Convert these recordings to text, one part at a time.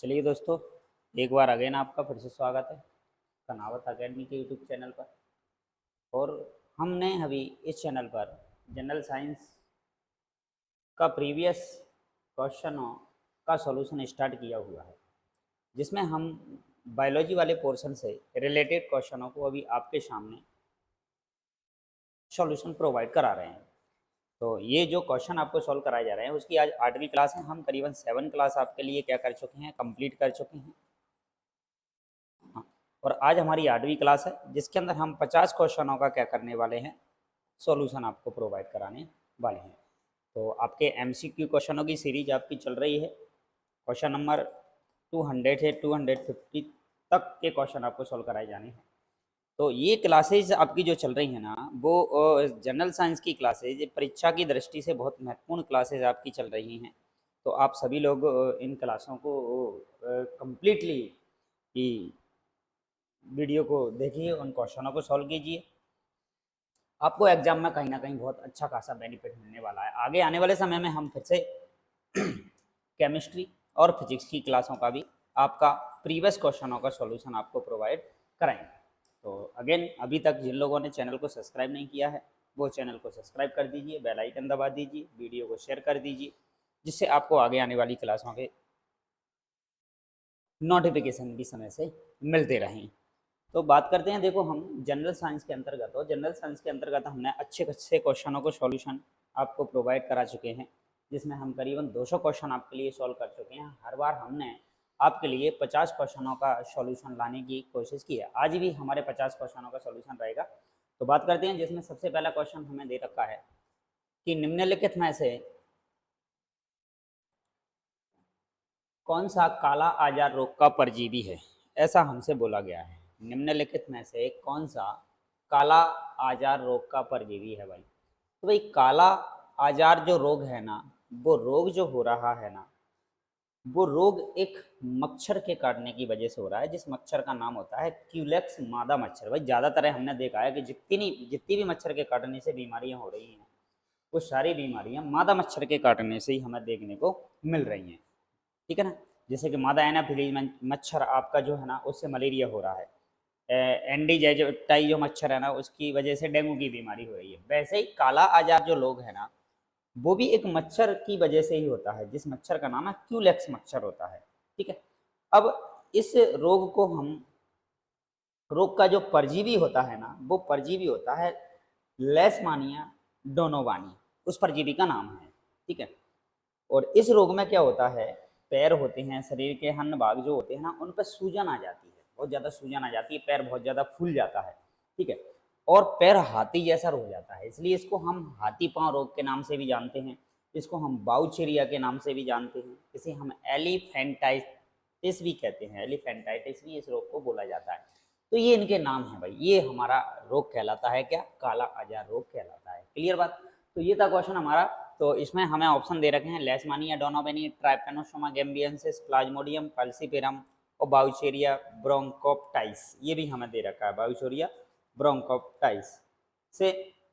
चलिए दोस्तों, एक बार अगेन आपका फिर से स्वागत है कनावत अकेडमी के यूट्यूब चैनल पर। और हमने अभी इस चैनल पर जनरल साइंस का प्रीवियस क्वेश्चनों का सॉल्यूशन स्टार्ट किया हुआ है, जिसमें हम बायोलॉजी वाले पोर्शन से रिलेटेड क्वेश्चनों को अभी आपके सामने सॉल्यूशन प्रोवाइड करा रहे हैं। तो ये जो क्वेश्चन आपको सॉल्व कराए जा रहे हैं उसकी आज 8वीं क्लास है। हम करीबन 7 क्लास आपके लिए क्या कर चुके हैं, कंप्लीट कर चुके हैं। हाँ, और आज हमारी 8वीं क्लास है, जिसके अंदर हम 50 क्वेश्चनों का क्या करने वाले हैं, सॉल्यूशन आपको प्रोवाइड कराने वाले हैं। तो आपके एमसीक्यू क्वेश्चनों की सीरीज आपकी चल रही है। क्वेश्चन नंबर 200 से 250 तक के क्वेश्चन आपको सॉल्व कराए जाने हैं। तो ये क्लासेज आपकी जो चल रही है ना, वो जनरल साइंस की क्लासेज परीक्षा की दृष्टि से बहुत महत्वपूर्ण क्लासेज आपकी चल रही हैं। तो आप सभी लोग इन क्लासों को कम्प्लीटली वीडियो को देखिए, उन क्वेश्चनों को सॉल्व कीजिए। आपको एग्जाम में कहीं ना कहीं बहुत अच्छा खासा बेनिफिट मिलने वाला है। आगे आने वाले समय में हम फिर से केमिस्ट्री और फिजिक्स की क्लासों का भी आपका प्रीवियस क्वेश्चनों का सॉल्यूशन आपको प्रोवाइड कराएंगे। तो अगेन, अभी तक जिन लोगों ने चैनल को सब्सक्राइब नहीं किया है वो चैनल को सब्सक्राइब कर दीजिए, बेल आइकन दबा दीजिए, वीडियो को शेयर कर दीजिए, जिससे आपको आगे आने वाली क्लासों के नोटिफिकेशन भी समय से मिलते रहें। तो बात करते हैं, देखो हम जनरल साइंस के अंतर्गत हमने अच्छे अच्छे क्वेश्चनों को सॉल्यूशन आपको प्रोवाइड करा चुके हैं, जिसमें हम करीबन 200 क्वेश्चन आपके लिए सॉल्व कर चुके हैं। हर बार हमने आपके लिए 50 क्वेश्चनों का सॉल्यूशन लाने की कोशिश की है। आज भी हमारे 50 क्वेश्चनों का सॉल्यूशन रहेगा। तो बात करते हैं, जिसमें सबसे पहला क्वेश्चन हमें दे रखा है कि निम्नलिखित में से कौन सा काला आजार रोग का परजीवी है, ऐसा हमसे बोला गया है। निम्नलिखित में से कौन सा काला आजार रोग का परजीवी है भाई। तो भाई काला आजार जो रोग है ना, वो रोग जो हो रहा है ना, वो रोग एक मच्छर के काटने की वजह से हो रहा है, जिस मच्छर का नाम होता है क्यूलेक्स मादा मच्छर। भाई ज़्यादातर हमने देखा है कि जितनी भी मच्छर के काटने से बीमारियां हो रही हैं, वो सारी बीमारियां मादा मच्छर के काटने से ही हमें देखने को मिल रही हैं। ठीक है ना। जैसे कि मादा एनाफिलीज मच्छर आपका जो है ना, उससे मलेरिया हो रहा है। एंडीजाइटाई जो मच्छर है ना, उसकी वजह से डेंगू की बीमारी हो रही है। वैसे ही काला आजार जो लोग हैं ना, वो भी एक मच्छर की वजह से ही होता है, जिस मच्छर का नाम है क्यूलेक्स मच्छर होता है। ठीक है। अब इस रोग का जो परजीवी होता है ना, वो परजीवी होता है लेशमानिया डोनोवानी, उस परजीवी का नाम है। ठीक है। और इस रोग में क्या होता है, पैर होते हैं, शरीर के अन्य भाग जो होते हैं ना, उन पर सूजन आ जाती है, बहुत ज़्यादा सूजन आ जाती है, पैर बहुत ज़्यादा फूल जाता है। ठीक है। और पैर हाथी जैसा हो जाता है, इसलिए इसको हम हाथी पांव रोग के नाम से भी जानते हैं। इसको हम बाउचेरिया के नाम से भी जानते हैं। इसे हम एलिफेंटाइटिस भी कहते हैं, एलिफेंटाइटिस भी इस रोग को बोला जाता है। तो ये इनके नाम है भाई। ये हमारा रोग कहलाता है क्या, काला आजार रोग कहलाता है। क्लियर बात। तो ये था क्वेश्चन हमारा। तो इसमें हमें ऑप्शन दे रखे हैं लेशमानिया डोनोवेनी, ट्राइपेनोसोमा गैम्बियंसिस, प्लाज्मोडियम फैल्सीपेरम और बाउचेरिया ब्रोंकोप्टाइस। ये भी हमें दे रखा है, बाउचेरिया ब्रोंकोप्टाइस से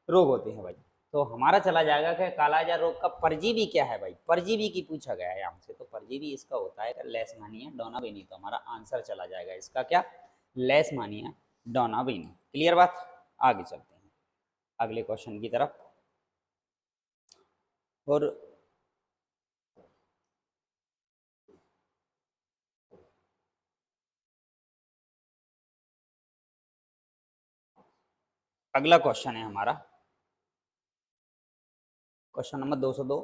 रोग होते हैं भाई। तो हमारा चला जाएगा कि कालाजार रोग का परजीवी क्या है भाई, परजीवी की पूछा गया है हमसे। तो परजीवी इसका होता है लेशमानिया डोनोवेनी। तो हमारा आंसर चला जाएगा इसका क्या, लेशमानिया डोनोवेनी। क्लियर बात। आगे चलते हैं अगले क्वेश्चन की तरफ। और अगला क्वेश्चन है हमारा क्वेश्चन नंबर 202।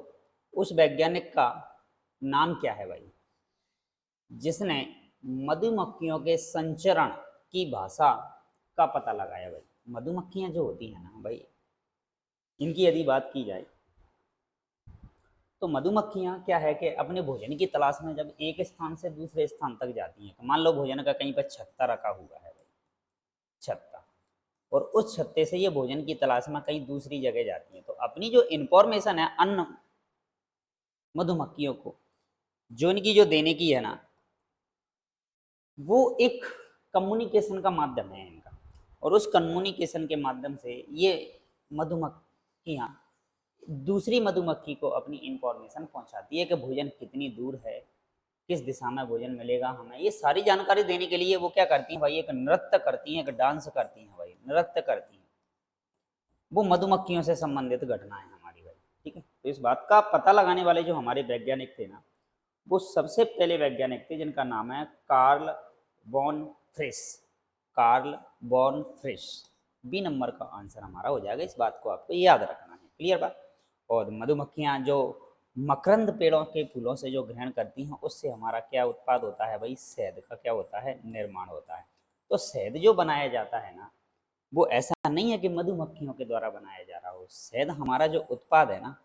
उस वैज्ञानिक का नाम क्या है भाई, जिसने मधुमक्खियों के संचरण की भाषा का पता लगाया भाई। मधुमक्खियां जो होती हैं ना भाई, इनकी यदि बात की जाए तो मधुमक्खियां क्या है कि अपने भोजन की तलाश में जब एक स्थान से दूसरे स्थान तक जाती हैं, तो मान लो भोजन का कहीं पर छत्ता रखा हुआ है भाई, छत्ता, और उस छत्ते से ये भोजन की तलाश में कहीं दूसरी जगह जाती हैं, तो अपनी जो इंफॉर्मेशन है अन्य मधुमक्खियों को जो इनकी जो देने की है ना, वो एक कम्युनिकेशन का माध्यम है इनका। और उस कम्युनिकेशन के माध्यम से ये मधुमक्खियाँ दूसरी मधुमक्खी को अपनी इंफॉर्मेशन पहुंचाती है कि भोजन कितनी दूर है किस दिशा में भोजन मिलेगा हमें, ये सारी जानकारी देने के लिए वो क्या करती हैं भाई, एक नृत्य करती हैं, एक डांस करती हैं भाई, नृत्य करती हैं। वो मधुमक्खियों से संबंधित घटना है हमारी भाई, ठीक है। तो इस बात का पता लगाने वाले जो हमारे वैज्ञानिक थे ना, वो सबसे पहले वैज्ञानिक थे जिनका नाम है Karl von Frisch. Karl von Frisch, B number का आंसर हमारा हो जाएगा। इस बात को आपको याद रखना है, क्लियर बात। और मधुमक्खियां जो मकरंद पेड़ों के फूलों से जो ग्रहण करती हैं, उससे हमारा क्या उत्पाद होता है भाई, शहद का क्या होता है, निर्माण होता है। तो शहद जो बनाया जाता है ना, वो ऐसा नहीं है कि मधुमक्खियों के द्वारा बनाया जा रहा हो। शहद हमारा जो उत्पाद है ना,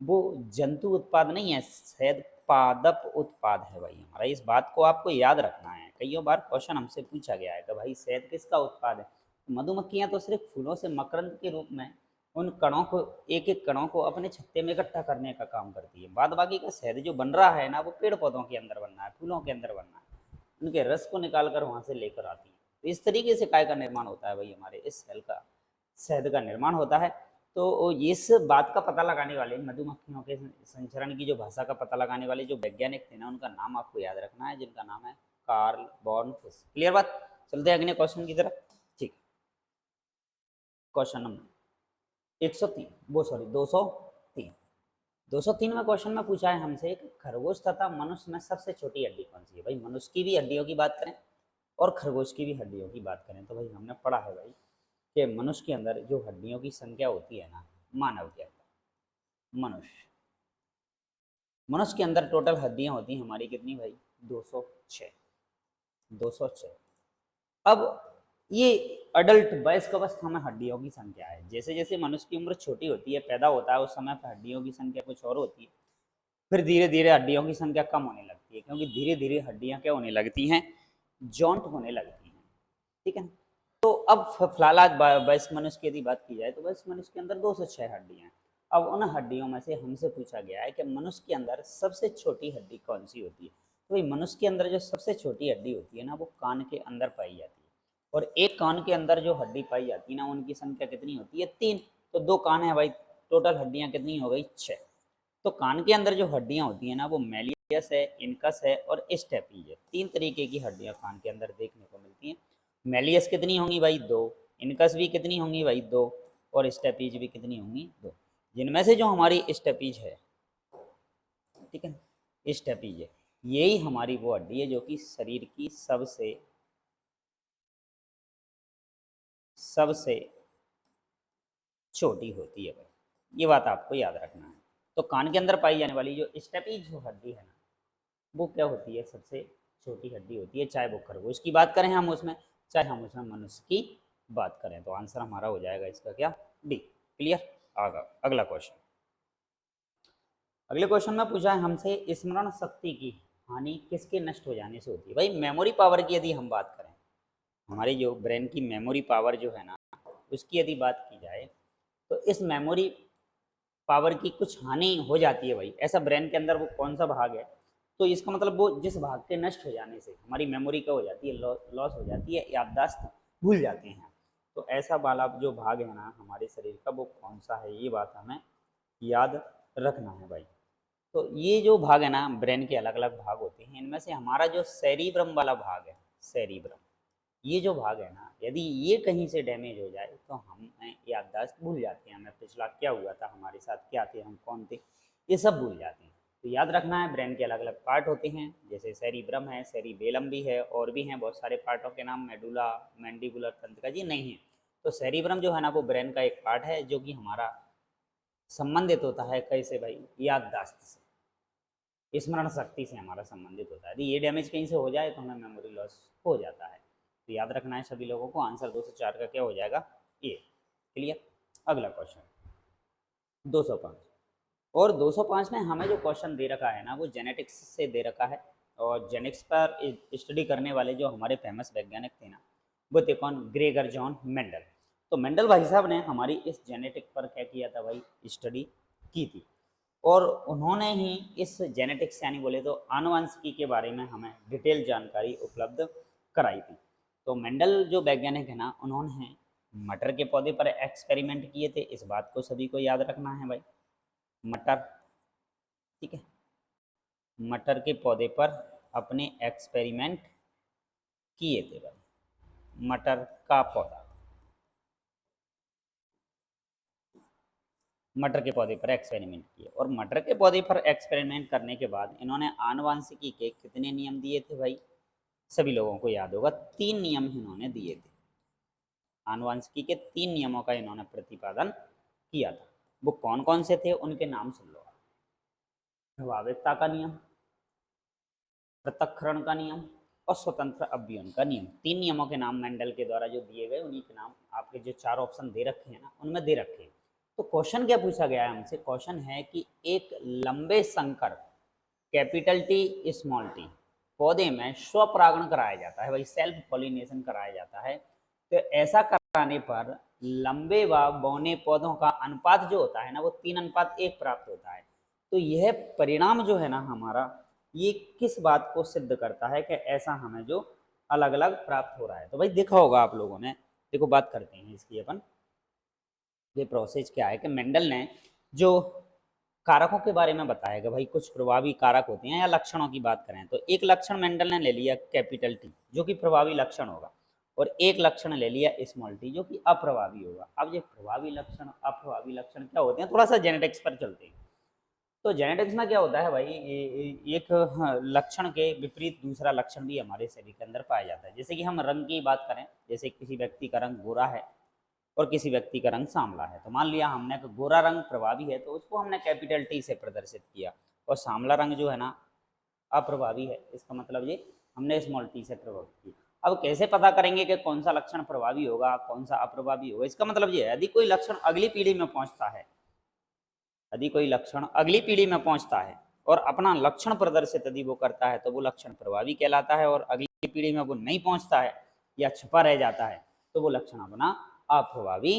वो जंतु उत्पाद नहीं है, शहद पादप उत्पाद है भाई हमारा। इस बात को आपको याद रखना है। कई बार क्वेश्चन हमसे पूछा गया है कि भाई शहद किसका उत्पाद है। मधुमक्खियां तो सिर्फ फूलों से मकरंद के रूप में उन कणों को, एक एक कणों को अपने छत्ते में इकट्ठा करने का काम करती है। बाद बाकी का शहद जो बन रहा है ना, वो पेड़ पौधों के अंदर बनना है, फूलों के अंदर बनना है, उनके रस को निकाल कर वहां से लेकर आती है। तो इस तरीके से काय का निर्माण होता है भाई, हमारे इस सेल का, शहद का निर्माण होता है। तो इस बात का पता लगाने वाले, मधुमक्खियों के संचरण की जो भाषा का पता लगाने वाले जो वैज्ञानिक थे ना, उनका नाम आपको याद रखना है, जिनका नाम है कार्ल बॉर्नफिश। क्लियर बात। चलते हैं अगले क्वेश्चन की तरफ। ठीक, क्वेश्चन नंबर 103, वो सॉरी 203। 203 में क्वेश्चन में पूछा है हमसे कि खरगोश तथा मनुष्य में सबसे छोटी हड्डी कौन सी है। भाई मनुष्य की भी हड्डियों की बात करें और खरगोश की भी हड्डियों की बात करें, तो भाई हमने पढ़ा है भाई कि मनुष्य के अंदर जो हड्डियों की संख्या होती है ना, मानव के अंदर, मनुष्य के अंदर टोटल हड्डियां होती हैं हमारी कितनी भाई, 206। 206। अब ये अडल्ट वयस्क अवस्था में हड्डियों की संख्या है। जैसे जैसे मनुष्य की उम्र छोटी होती है, पैदा होता है, उस समय पर हड्डियों की संख्या कुछ और होती है। फिर धीरे धीरे हड्डियों की संख्या कम होने लगती है, क्योंकि धीरे धीरे हड्डियां क्या होने लगती हैं, जॉइंट होने लगती हैं, ठीक है। तो अब फिलहाल आज वयस्क मनुष्य की यदि बात की जाए, तो वयस्क मनुष्य के अंदर 206 हड्डियां हैं। अब उन हड्डियों में से हमसे पूछा गया है कि मनुष्य के अंदर सबसे छोटी हड्डी कौन सी होती है। तो भाई मनुष्य के अंदर जो सबसे छोटी हड्डी होती है ना, वो कान के अंदर पाई जाती है। और एक कान के अंदर जो हड्डी पाई जाती है ना, उनकी संख्या कितनी होती है, 3। तो 2 कान है भाई, टोटल हड्डियां कितनी हो गई, 6। तो कान के अंदर जो हड्डियां होती है ना, वो मेलियस है, इनकस है और स्टेपीज है। 3 तरीके की हड्डियां कान के अंदर देखने को मिलती हैं। मेलियस कितनी होंगी भाई, 2। इनकस भी कितनी होंगी भाई, 2। और स्टेपीज भी कितनी होंगी, 2। जिनमें से जो हमारी स्टेपीज है, ठीक है, स्टेपीज है, यही हमारी वो हड्डी है जो कि शरीर की सबसे सबसे छोटी होती है भाई। ये बात आपको याद रखना है। तो कान के अंदर पाई जाने वाली जो स्टेपीज जो हड्डी है ना, वो क्या होती है, सबसे छोटी हड्डी होती है। चाहे वो खरगोश की बात करें हम उसमें, चाहे हम उसमें मनुष्य की बात करें। तो आंसर हमारा हो जाएगा इसका क्या, डी। क्लियर। आगा अगला क्वेश्चन। अगले क्वेश्चन में पूछा है हमसे स्मरण शक्ति की हानि किसके नष्ट हो जाने से होती है। भाई मेमोरी पावर की यदि हम बात करें, हमारी जो ब्रेन की मेमोरी पावर जो है ना, उसकी यदि बात की जाए, तो इस मेमोरी पावर की कुछ हानि हो जाती है भाई। ऐसा ब्रेन के अंदर वो कौन सा भाग है, तो इसका मतलब वो जिस भाग के नष्ट हो जाने से हमारी मेमोरी क्या हो जाती है, लॉस हो जाती है, याददाश्त भूल जाते हैं। तो ऐसा वाला जो भाग है ना हमारे शरीर का, वो कौन सा है, ये बात हमें याद रखना है भाई। तो ये जो भाग है ना, ब्रेन के अलग अलग भाग होते हैं, इनमें से हमारा जो सेरिब्रम वाला भाग है, सेरिब्रम, ये जो भाग है ना, यदि ये कहीं से डैमेज हो जाए तो हम याददाश्त भूल जाते हैं, हमें पिछला क्या हुआ था, हमारे साथ क्या थे, हम कौन थे, ये सब भूल जाते हैं। तो याद रखना है, ब्रेन के अलग अलग पार्ट होते हैं, जैसे सेरिब्रम है, सेरिबेलम भी है, और भी हैं बहुत सारे पार्टों के नाम, मेडुला, मैंडिबुलर तंत्रिका जी नहीं है। तो सेरिब्रम जो है ना, वो ब्रेन का एक पार्ट है जो कि हमारा संबंधित होता है कैसे भाई, याददाश्त से, स्मरण शक्ति से हमारा संबंधित होता है। यदि ये डैमेज कहीं से हो जाए तो हमें मेमोरी लॉस हो जाता है। तो याद रखना है सभी लोगों को, आंसर 204 का क्या हो जाएगा, ए। क्लियर। अगला क्वेश्चन 205। और 205 में हमें जो क्वेश्चन दे रखा है ना, वो जेनेटिक्स से दे रखा है। और जेनेटिक्स पर स्टडी करने वाले जो हमारे फेमस वैज्ञानिक थे ना, वो थे कौन, ग्रेगर जॉन मेंडल। तो मेंडल भाई साहब ने हमारी इस जेनेटिक पर क्या किया था भाई, स्टडी की थी। और उन्होंने ही इस जेनेटिक्स यानी बोले तो आनुवंशिकी के बारे में हमें डिटेल जानकारी उपलब्ध कराई थी। तो मेंडल जो वैज्ञानिक है ना, उन्होंने मटर के पौधे पर एक्सपेरिमेंट किए थे। इस बात को सभी को याद रखना है भाई, मटर, ठीक है, मटर के पौधे पर अपने एक्सपेरिमेंट किए थे भाई, मटर का पौधा, मटर के पौधे पर एक्सपेरिमेंट किए। और मटर के पौधे पर एक्सपेरिमेंट करने के बाद इन्होंने आनुवंशिकी के कितने नियम दिए थे भाई? सभी लोगों को याद होगा, 3 नियम इन्होंने दिए थे। आनुवंशिकी के 3 नियमों का इन्होंने प्रतिपादन किया था। वो कौन कौन से थे, उनके नाम सुन लो। प्रभाविकता का नियम, पृथक्करण का नियम और स्वतंत्र अभियन का नियम। 3 नियमों के नाम मेंडल के द्वारा जो दिए गए, उन्हीं के नाम आपके जो 4 ऑप्शन दे रखे हैं ना, उनमें दे रखे हैं। तो क्वेश्चन क्या पूछा गया है हमसे? क्वेश्चन है कि एक लंबे संकर कैपिटल टी स्मॉल टी पौधे में स्वपरागण कराया जाता है भाई, सेल्फ पॉलिनेशन कराया जाता है। तो ऐसा कराने पर लंबे व बौने पौधों का अनुपात जो होता है ना, वो 3:1 प्राप्त होता है। तो यह परिणाम जो है ना हमारा, ये किस बात को सिद्ध करता है कि ऐसा हमें जो अलग अलग प्राप्त हो रहा है? तो भाई देखा होगा आप लोगों ने, देखो बात करते हैं इसकी अपन। ये प्रोसेस क्या है कि मेंडल ने जो कारकों के बारे में बताया कि भाई कुछ प्रभावी कारक होते हैं, या लक्षणों की बात करें तो एक लक्षण मेंडल ने ले लिया कैपिटल टी जो कि प्रभावी लक्षण होगा, और एक लक्षण ले लिया स्मॉल टी जो कि अप्रभावी होगा। अब ये प्रभावी लक्षण अप्रभावी लक्षण क्या होते हैं, थोड़ा सा जेनेटिक्स पर चलते हैं। तो जेनेटिक्स में क्या होता है भाई, एक लक्षण के विपरीत दूसरा लक्षण भी हमारे शरीर के अंदर पाया जाता है। जैसे कि हम रंग की बात करें, जैसे किसी व्यक्ति का रंग गोरा है और किसी व्यक्ति का रंग सांवला है, तो मान लिया हमने गोरा रंग प्रभावी है तो उसको हमने कैपिटल टी से प्रदर्शित किया, और सांवला रंग जो है ना अप्रभावी है, इसका मतलब ये हमने स्मॉल टी से प्रभावित किया। अब कैसे पता करेंगे कि कौन सा लक्षण प्रभावी होगा, कौन सा अप्रभावी होगा? इसका मतलब ये है, यदि कोई लक्षण अगली पीढ़ी में पहुंचता है, यदि कोई लक्षण अगली पीढ़ी में पहुंचता है और अपना लक्षण प्रदर्शित यदि वो करता है तो वो लक्षण प्रभावी कहलाता है, और अगली पीढ़ी में वो नहीं पहुंचता है या छुपा रह जाता है तो वो लक्षण अपना अप्रभावी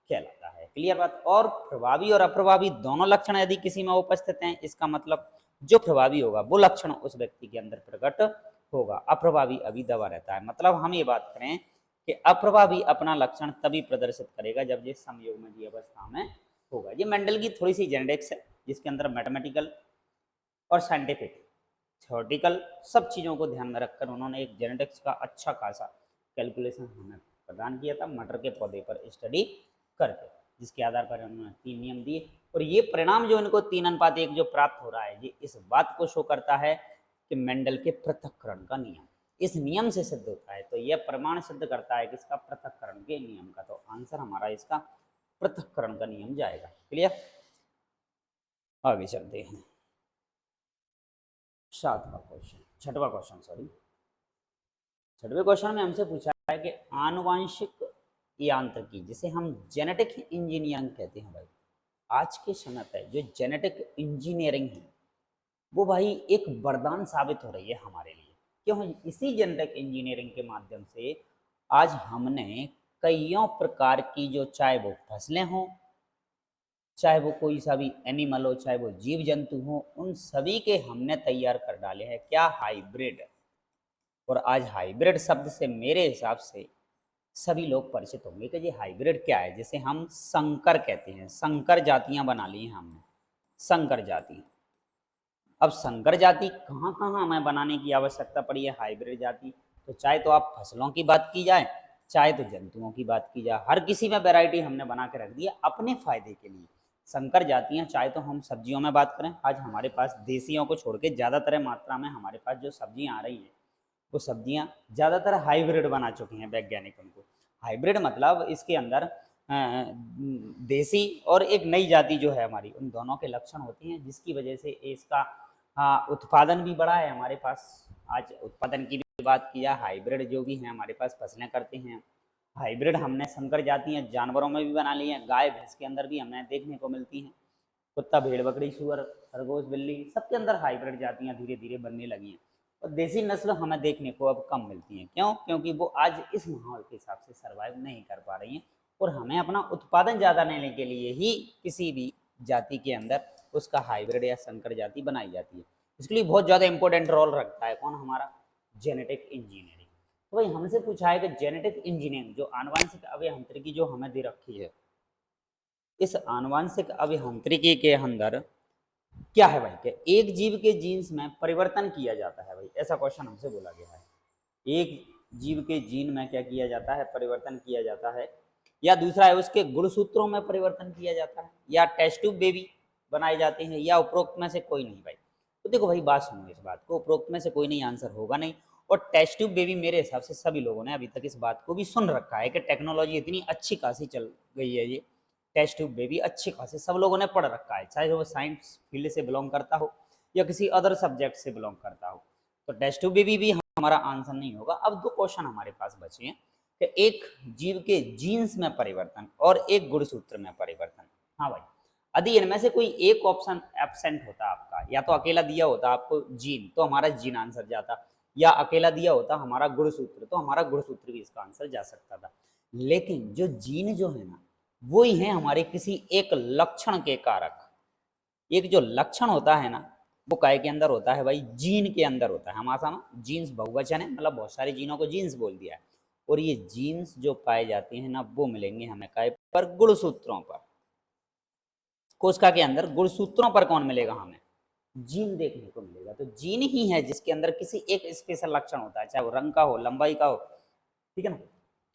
कहलाता है। क्लियर बात? और प्रभावी और अप्रभावी दोनों लक्षण यदि किसी में उपस्थित हैं, इसका मतलब जो प्रभावी होगा वो लक्षण उस व्यक्ति के अंदर प्रकट होगा, अप्रभावी अभी दबा रहता है। मतलब हम ये बात करें कि अप्रभावी अपना लक्षण तभी प्रदर्शित करेगा जब ये समयोगमय अवस्था में होगा। ये मेंडल की थोड़ी सी जेनेटिक्स है, जिसके अंदर मैथमेटिकल और साइंटिफिक थ्योरेटिकल सब चीज़ों को ध्यान में रखकर उन्होंने एक जेनेटिक्स का अच्छा खासा कैलकुलेशन हमें प्रदान किया था मटर के पौधे पर स्टडी करके, जिसके आधार पर उन्होंने 3 नियम दिए। और ये परिणाम जो इनको 3:1 जो प्राप्त हो रहा है, ये इस बात को शो करता है कि मेंडल के पृथक्करण का नियम इस नियम से सिद्ध होता है। तो यह प्रमाण सिद्ध करता है किसका? पृथक्करण के नियम का। तो आंसर हमारा इसका पृथक्करण का नियम जाएगा। क्लियर? आगे चलते हैं। 7वां क्वेश्चन, 6वां क्वेश्चन सॉरी, 6वें क्वेश्चन में हमसे पूछा है कि आनुवांशिक यांत्रिकी, जिसे हम जेनेटिक इंजीनियरिंग कहते हैं भाई, आज के समय पर जो जेनेटिक इंजीनियरिंग है वो भाई एक वरदान साबित हो रही है हमारे लिए। क्यों? इसी जेनेटिक इंजीनियरिंग के माध्यम से आज हमने कईयों प्रकार की, जो चाहे वो फसलें हों, चाहे वो कोई सा भी एनिमल हो, चाहे वो जीव जंतु हो, उन सभी के हमने तैयार कर डाले हैं क्या? हाइब्रिड। और आज हाइब्रिड शब्द से मेरे हिसाब से सभी लोग परिचित होंगे कि ये हाइब्रिड क्या है, जिसे हम संकर कहते हैं। संकर जातियां बना ली हैं हमने, संकर जाति। अब संकर जाति कहाँ कहाँ हमें बनाने की आवश्यकता पड़ी है हाइब्रिड जाति? तो चाहे तो आप फसलों की बात की जाए, चाहे तो जंतुओं की बात की जाए, हर किसी में वैरायटी हमने बना के रख दी है अपने फायदे के लिए। संकर जातियां, चाहे तो हम सब्जियों में बात करें, आज हमारे पास देसियों को छोड़ के ज़्यादातर मात्रा में हमारे पास जो सब्जियां आ रही हैं, वो सब्जियां ज़्यादातर हाइब्रिड बना चुकी हैं वैज्ञानिक उनको। हाइब्रिड मतलब इसके अंदर देसी और एक नई जाति जो है हमारी, उन दोनों के लक्षण होते हैं, जिसकी वजह से इसका उत्पादन भी बढ़ा है हमारे पास। आज उत्पादन की भी बात की जाए, हाइब्रिड जो भी हैं हमारे पास फसलें करते हैं, हाइब्रिड हमने संकर जातियां जानवरों में भी बना ली हैं, गाय भैंस के अंदर भी हमें देखने को मिलती हैं, कुत्ता भेड़ बकरी सूअर खरगोश बिल्ली सबके अंदर हाइब्रिड जातियां धीरे धीरे बनने लगी हैं। और देसी नस्ल हमें देखने को अब कम मिलती हैं। क्यों? क्योंकि वो आज इस माहौल के हिसाब से सर्वाइव नहीं कर पा रही हैं, और हमें अपना उत्पादन ज़्यादा लेने के लिए ही किसी भी जाति के अंदर उसका हाइब्रिड या संकर जाति बनाई जाती है। इसके लिए बहुत ज़्यादा इंपॉर्टेंट रोल रखता है कौन? हमारा जेनेटिक इंजीनियरिंग। तो भाई हमसे पूछा है कि जेनेटिक इंजीनियरिंग, जो आनुवांशिक अभियांत्रिकी जो हमें दे रखी है, इस आनुवांशिक अभियांत्रिकी के अंदर क्या है भाई कि एक जीव के जीन्स में परिवर्तन किया जाता है भाई, ऐसा क्वेश्चन हमसे बोला गया है। एक जीव के जीन में क्या किया जाता है, परिवर्तन किया जाता है, या दूसरा है उसके गुणसूत्रों में परिवर्तन किया जाता है, या टेस्ट ट्यूब बेबी बनाए जाते हैं, या उपरोक्त में से कोई नहीं भाई। तो देखो भाई बात सुनो इस बात को, उपरोक्त में से कोई नहीं आंसर होगा नहीं। और टेस्ट ट्यूब बेबी मेरे हिसाब से सभी लोगों ने अभी तक इस बात को भी सुन रखा है कि टेक्नोलॉजी इतनी अच्छी खासी चल गई है, ये टेस्ट ट्यूब बेबी अच्छी खासी सब लोगों ने पढ़ रखा है, चाहे वो साइंस फील्ड से बिलोंग करता हो या किसी अदर सब्जेक्ट से बिलोंग करता हो। तो टेस्ट ट्यूब बेबी भी हमारा आंसर नहीं होगा। अब दो क्वेश्चन हमारे पास बचे हैं कि एक जीव के जीन्स में परिवर्तन और एक गुणसूत्र में परिवर्तन। हाँ भाई, यदि इनमें से कोई एक ऑप्शन एब्सेंट होता आपका, या तो अकेला दिया होता आपको जीन तो हमारा जीन आंसर जाता, या अकेला दिया होता हमारा गुणसूत्र तो हमारा गुणसूत्र भी इसका आंसर जा सकता था। लेकिन जो जीन जो है ना, वो ही है हमारे किसी एक लक्षण के कारक। एक जो लक्षण होता है ना, वो काय के अंदर होता है भाई, जीन के अंदर होता है। हमारा ना जीन्स बहुवचन है, मतलब बहुत सारे जीनों को जीन्स बोल दिया है। और ये जीन्स जो पाए जाते हैं ना, वो मिलेंगे हमें काय पर, गुणसूत्रों पर। कोशिका के अंदर गुणसूत्रों पर कौन मिलेगा हमें, जीन देखने को मिलेगा। तो जीन ही है जिसके अंदर किसी एक स्पेशल लक्षण होता है, चाहे वो रंग का हो, लंबाई का हो, ठीक है ना,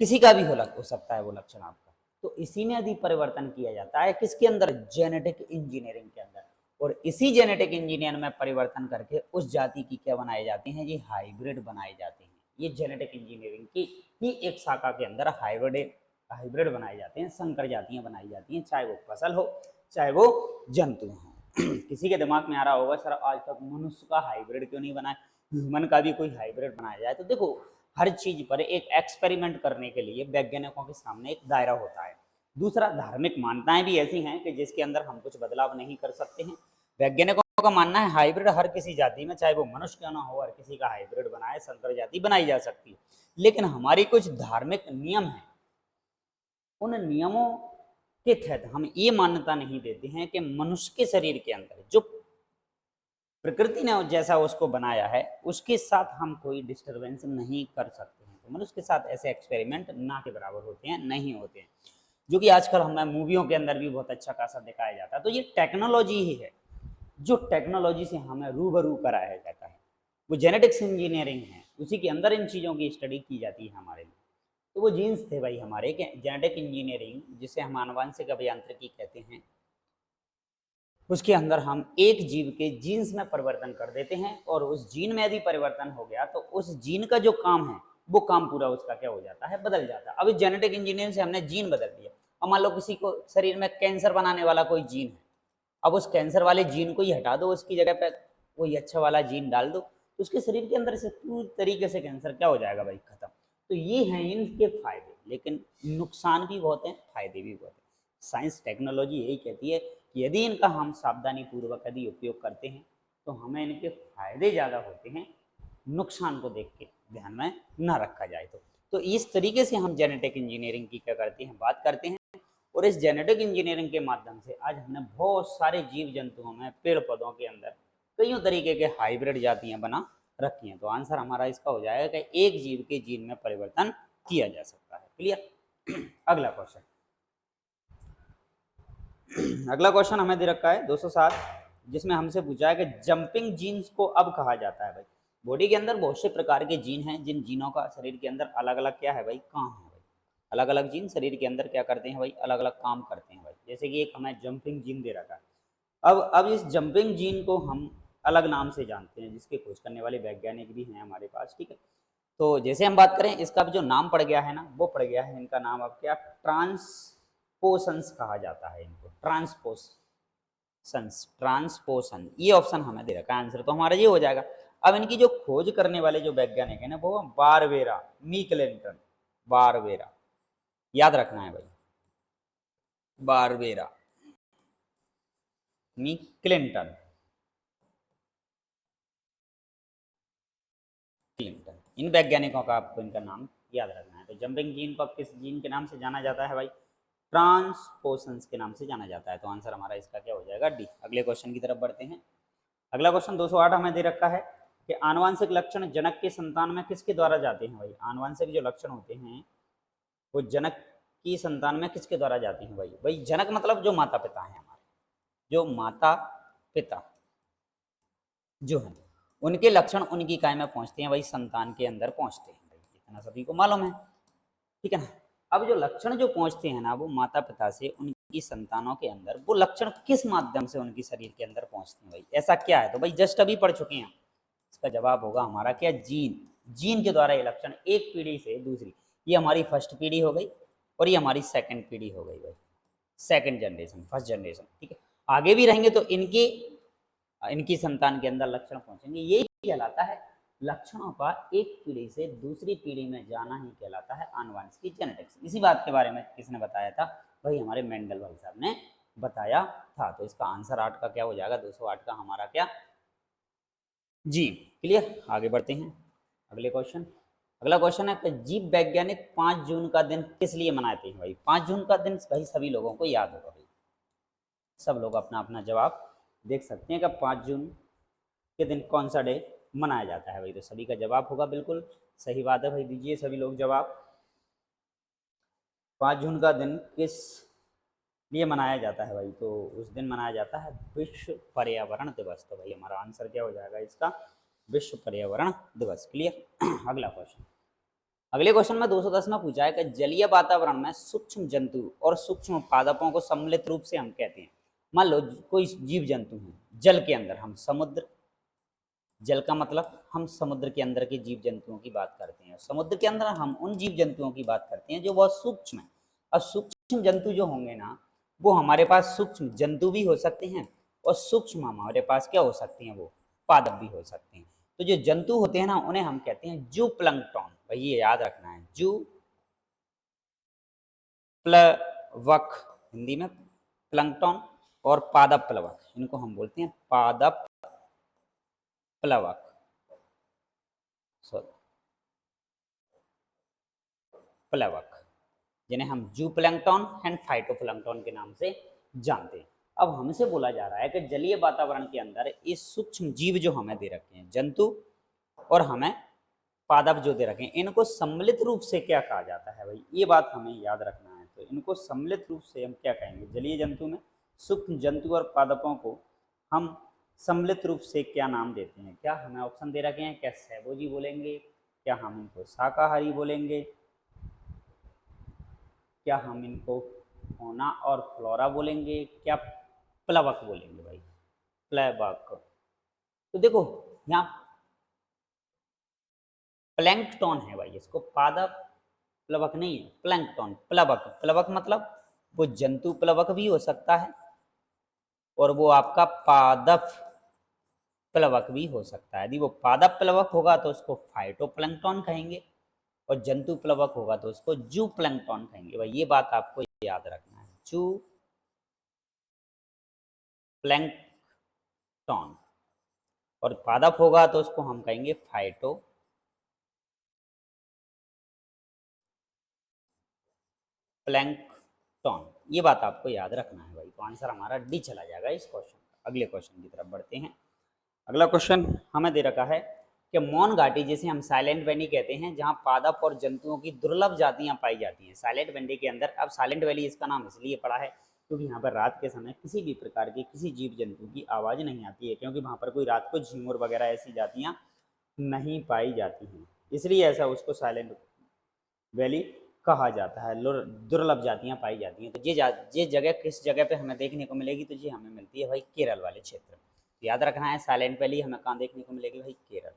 किसी का भी हो सकता है वो लक्षण आपका। तो इसी में यदि परिवर्तन किया जाता है किसके अंदर, जेनेटिक इंजीनियरिंग के अंदर। और इसी जेनेटिक इंजीनियर में परिवर्तन करके उस जाति की क्या बनाए जाते हैं, ये हाइब्रिड बनाए जाते हैं। ये जेनेटिक इंजीनियरिंग की ही एक शाखा के अंदर हाइब्रिड हाइब्रिड बनाए जाते हैं, संकर जातियां बनाई जाती हैं, चाहे वो फसल हो चाहे वो जंतु हो। किसी के दिमाग में आ रहा होगा सर आज तक मनुष्य का हाइब्रिड क्यों नहीं बनाया, ह्यूमन का भी कोई हाइब्रिड बनाया जाए। तो देखो हर चीज पर एक एक्सपेरिमेंट करने के लिए वैज्ञानिकों के सामने एक दायरा होता है। दूसरा, धार्मिक मान्यताएं भी ऐसी हैं कि जिसके अंदर हम कुछ बदलाव नहीं कर सकते हैं। वैज्ञानिकों का मानना है हाइब्रिड हर किसी जाति में, चाहे वो मनुष्य क्यों ना हो, हर किसी का हाइब्रिड बनाए संकर जाति बनाई जा सकती है। लेकिन हमारी कुछ धार्मिक नियम है, उन नियमों के तहत हम ये मान्यता नहीं देते हैं कि मनुष्य के शरीर के अंदर जो प्रकृति ने जैसा उसको बनाया है उसके साथ हम कोई डिस्टरबेंस नहीं कर सकते हैं। तो मनुष्य के साथ ऐसे एक्सपेरिमेंट ना के बराबर होते हैं, नहीं होते हैं, जो कि आजकल हमें मूवियों के अंदर भी बहुत अच्छा खासा दिखाया जाता है। तो ये टेक्नोलॉजी ही है जो टेक्नोलॉजी से हमें रूबरू कराया जाता है, वो जेनेटिक्स इंजीनियरिंग है, उसी के अंदर इन चीज़ों की स्टडी की जाती है हमारे लिए। तो वो जीन्स थे भाई हमारे के जेनेटिक इंजीनियरिंग, जिसे हम आनुवंशिक अभियांत्रिकी कहते हैं, उसके अंदर हम एक जीव के जीन्स में परिवर्तन कर देते हैं और उस जीन में यदि परिवर्तन हो गया तो उस जीन का जो काम है वो काम पूरा उसका क्या हो जाता है, बदल जाता है। अब इस जेनेटिक इंजीनियरिंग से हमने जीन बदल दिया। अब मान लो किसी को शरीर में कैंसर बनाने वाला कोई जीन है, अब उस कैंसर वाले जीन को ही हटा दो, उसकी जगह पे कोई अच्छा वाला जीन डाल दो, तो उसके शरीर के अंदर से पूरी तरीके से कैंसर क्या हो जाएगा भाई, खत्म। तो ये हैं इनके फायदे, लेकिन नुकसान भी बहुत हैं, फायदे भी बहुत हैं। साइंस टेक्नोलॉजी यही कहती है कि यदि इनका हम सावधानी पूर्वक यदि उपयोग करते हैं तो हमें इनके फायदे ज़्यादा होते हैं, नुकसान को देख के ध्यान में ना रखा जाए तो इस तरीके से हम जेनेटिक इंजीनियरिंग की क्या करते हैं, बात करते हैं। और इस जेनेटिक इंजीनियरिंग के माध्यम से आज हमने बहुत सारे जीव जंतुओं में, पेड़ पौधों के अंदर कई तरीके के हाइब्रिड जातियां बना रखी हैं। तो आंसर हमारा इसका हो जाएगा कि एक जीव के जीन में परिवर्तन किया जा सकता है। क्लियर। अगला क्वेश्चन, अगला क्वेश्चन हमें दे रखा है 207, जिसमें हमसे पूछा है कि जंपिंग जीन्स को अब कहा जाता है भाई। बॉडी के अंदर बहुत से प्रकार के जीन हैं, जिन जीनों का शरीर के अंदर अलग अलग क्या है भाई, काम है भाई। अलग अलग जीन शरीर के अंदर क्या करते हैं भाई, अलग अलग काम करते हैं भाई। जैसे कि एक हमें जंपिंग जीन दे रखा है। अब इस जंपिंग जीन को हम अलग नाम से जानते हैं, जिसके खोज करने वाले वैज्ञानिक भी हैं हमारे पास, ठीक है। तो जैसे हम बात करें, इसका जो नाम पड़ गया है ना, वो पड़ गया है, इनका नाम अब क्या, ट्रांसपोशंस कहा जाता है इनको, ट्रांसपोशन। ये ऑप्शन हमें दे रखा है, आंसर तो हमारा ये हो जाएगा। अब इनकी जो खोज करने वाले जो वैज्ञानिक है ना, वो बारबेरा मीकलेंटन, बारबेरा, याद रखना है भाई, बारबेरा मीकलेंटन, क्लिंटन, इन वैज्ञानिकों का आपको इनका नाम याद रखना है। तो जंपिंग जीन को अब किस जीन के नाम से जाना जाता है भाई, ट्रांसपोशंस के नाम से जाना जाता है। तो आंसर हमारा इसका क्या हो जाएगा, डी। अगले क्वेश्चन की तरफ बढ़ते हैं। अगला क्वेश्चन 208 हमें दे रखा है कि आनुवंशिक लक्षण जनक के संतान में किसके द्वारा जाते हैं भाई। आनुवंशिक जो लक्षण होते हैं वो जनक की संतान में किसके द्वारा जाते हैं भाई। भाई जनक मतलब जो माता पिता है हमारे, जो माता पिता, जो है उनके लक्षण उनकी काय में पहुंचते हैं भाई, संतान के अंदर पहुंचते हैं भाई, इतना सभी को मालूम है, ठीक है ना। अब जो लक्षण जो पहुंचते हैं ना वो माता पिता से उनकी संतानों के अंदर, वो लक्षण किस माध्यम से उनकी शरीर के अंदर पहुंचते हैं भाई, ऐसा क्या है, तो भाई जस्ट अभी पढ़ चुके हैं, इसका जवाब होगा हमारा क्या, जीन। जीन के द्वारा ये लक्षण एक पीढ़ी से दूसरी, ये हमारी फर्स्ट पीढ़ी हो गई और ये हमारी सेकंड पीढ़ी हो गई भाई, सेकंड जनरेशन, फर्स्ट जनरेशन, ठीक है। आगे भी रहेंगे तो इनके इनकी संतान के अंदर लक्षण पहुंचेंगे, ये कहलाता है लक्षणों का एक पीढ़ी से दूसरी पीढ़ी में जाना ही कहलाता है आनुवंशिक जेनेटिक्स। इसी बात के बारे में किसने बताया था भाई, हमारे मेंडल भाई साहब ने बताया था। तो इसका आंसर 8 का क्या हो जाएगा, 208 का हमारा क्या, जी। क्लियर, आगे बढ़ते हैं अगले क्वेश्चन। अगला क्वेश्चन है कि जीव वैज्ञानिक 5 जून का दिन किस लिए मनाते हैं भाई, 5 जून का दिन भाई सभी लोगों को याद होगा भाई, सब लोग अपना अपना जवाब देख सकते हैं कि 5 जून के दिन कौन सा डे मनाया जाता है भाई, तो सभी का जवाब होगा बिल्कुल सही बात है भाई, दीजिए सभी लोग जवाब। 5 जून का दिन किस लिए मनाया जाता है भाई, तो उस दिन मनाया जाता है विश्व पर्यावरण दिवस, तो भाई हमारा आंसर क्या हो जाएगा इसका, विश्व पर्यावरण दिवस। क्लियर, अगला क्वेश्चन। अगले क्वेश्चन में 210 में पूछा है कि जलीय वातावरण में सूक्ष्म जंतु और सूक्ष्म पादपों को सम्मिलित रूप से हम कहते हैं। मान लो कोई जीव जंतु है जल के अंदर, हम समुद्र, जल का मतलब हम समुद्र के अंदर के जीव जंतुओं की बात करते हैं, समुद्र के अंदर हम उन जीव जंतुओं की बात करते हैं जो बहुत सूक्ष्म है। अब सूक्ष्म जंतु जो होंगे ना, वो हमारे पास सूक्ष्म जंतु भी हो सकते हैं और सूक्ष्म हमारे पास क्या हो सकते हैं, वो पादप भी हो सकते हैं। तो जो जंतु होते हैं ना उन्हें हम कहते हैं जू प्लंक्टन, भाई ये याद रखना है, जू प्लवक, हिंदी में प्लंक्टन, और पादप प्लवक, इनको हम बोलते हैं पादप प्लवक, सॉरी प्लवक, जिन्हें हम जू प्लैंक्टन एंड फाइटोप्लैंक्टन के नाम से जानते हैं। अब हमसे बोला जा रहा है कि जलीय वातावरण के अंदर ये सूक्ष्म जीव जो हमें दे रखे हैं, जंतु और हमें पादप जो दे रखे हैं, इनको सम्मिलित रूप से क्या कहा जाता है भाई, ये बात हमें याद रखना है। तो इनको सम्मिलित रूप से हम क्या कहेंगे, जलीय जंतु में सूक्ष्म जंतु और पादपों को हम सम्मिलित रूप से क्या नाम देते हैं, क्या हमें ऑप्शन दे रखे हैं, क्या सैवोजी बोलेंगे, क्या हम इनको शाकाहारी बोलेंगे, क्या हम इनको फौना और फ्लोरा बोलेंगे, क्या प्लवक बोलेंगे भाई, प्लवक। तो देखो यहाँ प्लैंकटन है भाई, इसको पादप प्लवक नहीं है, प्लैंकटन, प्लवक, प्लवक मतलब वो जंतु प्लवक भी हो सकता है और वो आपका पादप प्लवक भी हो सकता है। यदि वो पादप प्लवक होगा तो उसको फाइटोप्लैंक्टन कहेंगे और जंतु प्लवक होगा तो उसको जू प्लैंक्टन कहेंगे भाई, ये बात आपको याद रखना है, जू प्लैंक्टन, और पादप होगा तो उसको हम कहेंगे फाइटो प्लैंक्टन, ये बात आपको याद रखना है भाई। तो आंसर हमारा डी चला जाएगा इस क्वेश्चन का। अगले क्वेश्चन की तरफ बढ़ते हैं। अगला क्वेश्चन हमें दे रखा है कि मौन घाटी, जिसे हम साइलेंट वैली कहते हैं, जहां पादप और जंतुओं की दुर्लभ जातियां पाई जाती हैं, साइलेंट वैली के अंदर। अब साइलेंट वैली इसका नाम इसलिए पड़ा है क्योंकि यहाँ पर रात के समय किसी भी प्रकार की किसी जीव जंतु की आवाज़ नहीं आती है, क्योंकि वहाँ पर कोई रात को झींगुर वगैरह ऐसी जातियाँ नहीं पाई जाती हैं, इसलिए ऐसा उसको साइलेंट वैली कहा जाता है। दुर्लभ जातियाँ पाई जाती हैं। तो ये जगह किस जगह पे हमें देखने को मिलेगी, तो ये हमें मिलती है भाई केरल वाले क्षेत्र में। तो याद रखना है साइलेंट वैली हमें कहाँ देखने को मिलेगी भाई, केरल,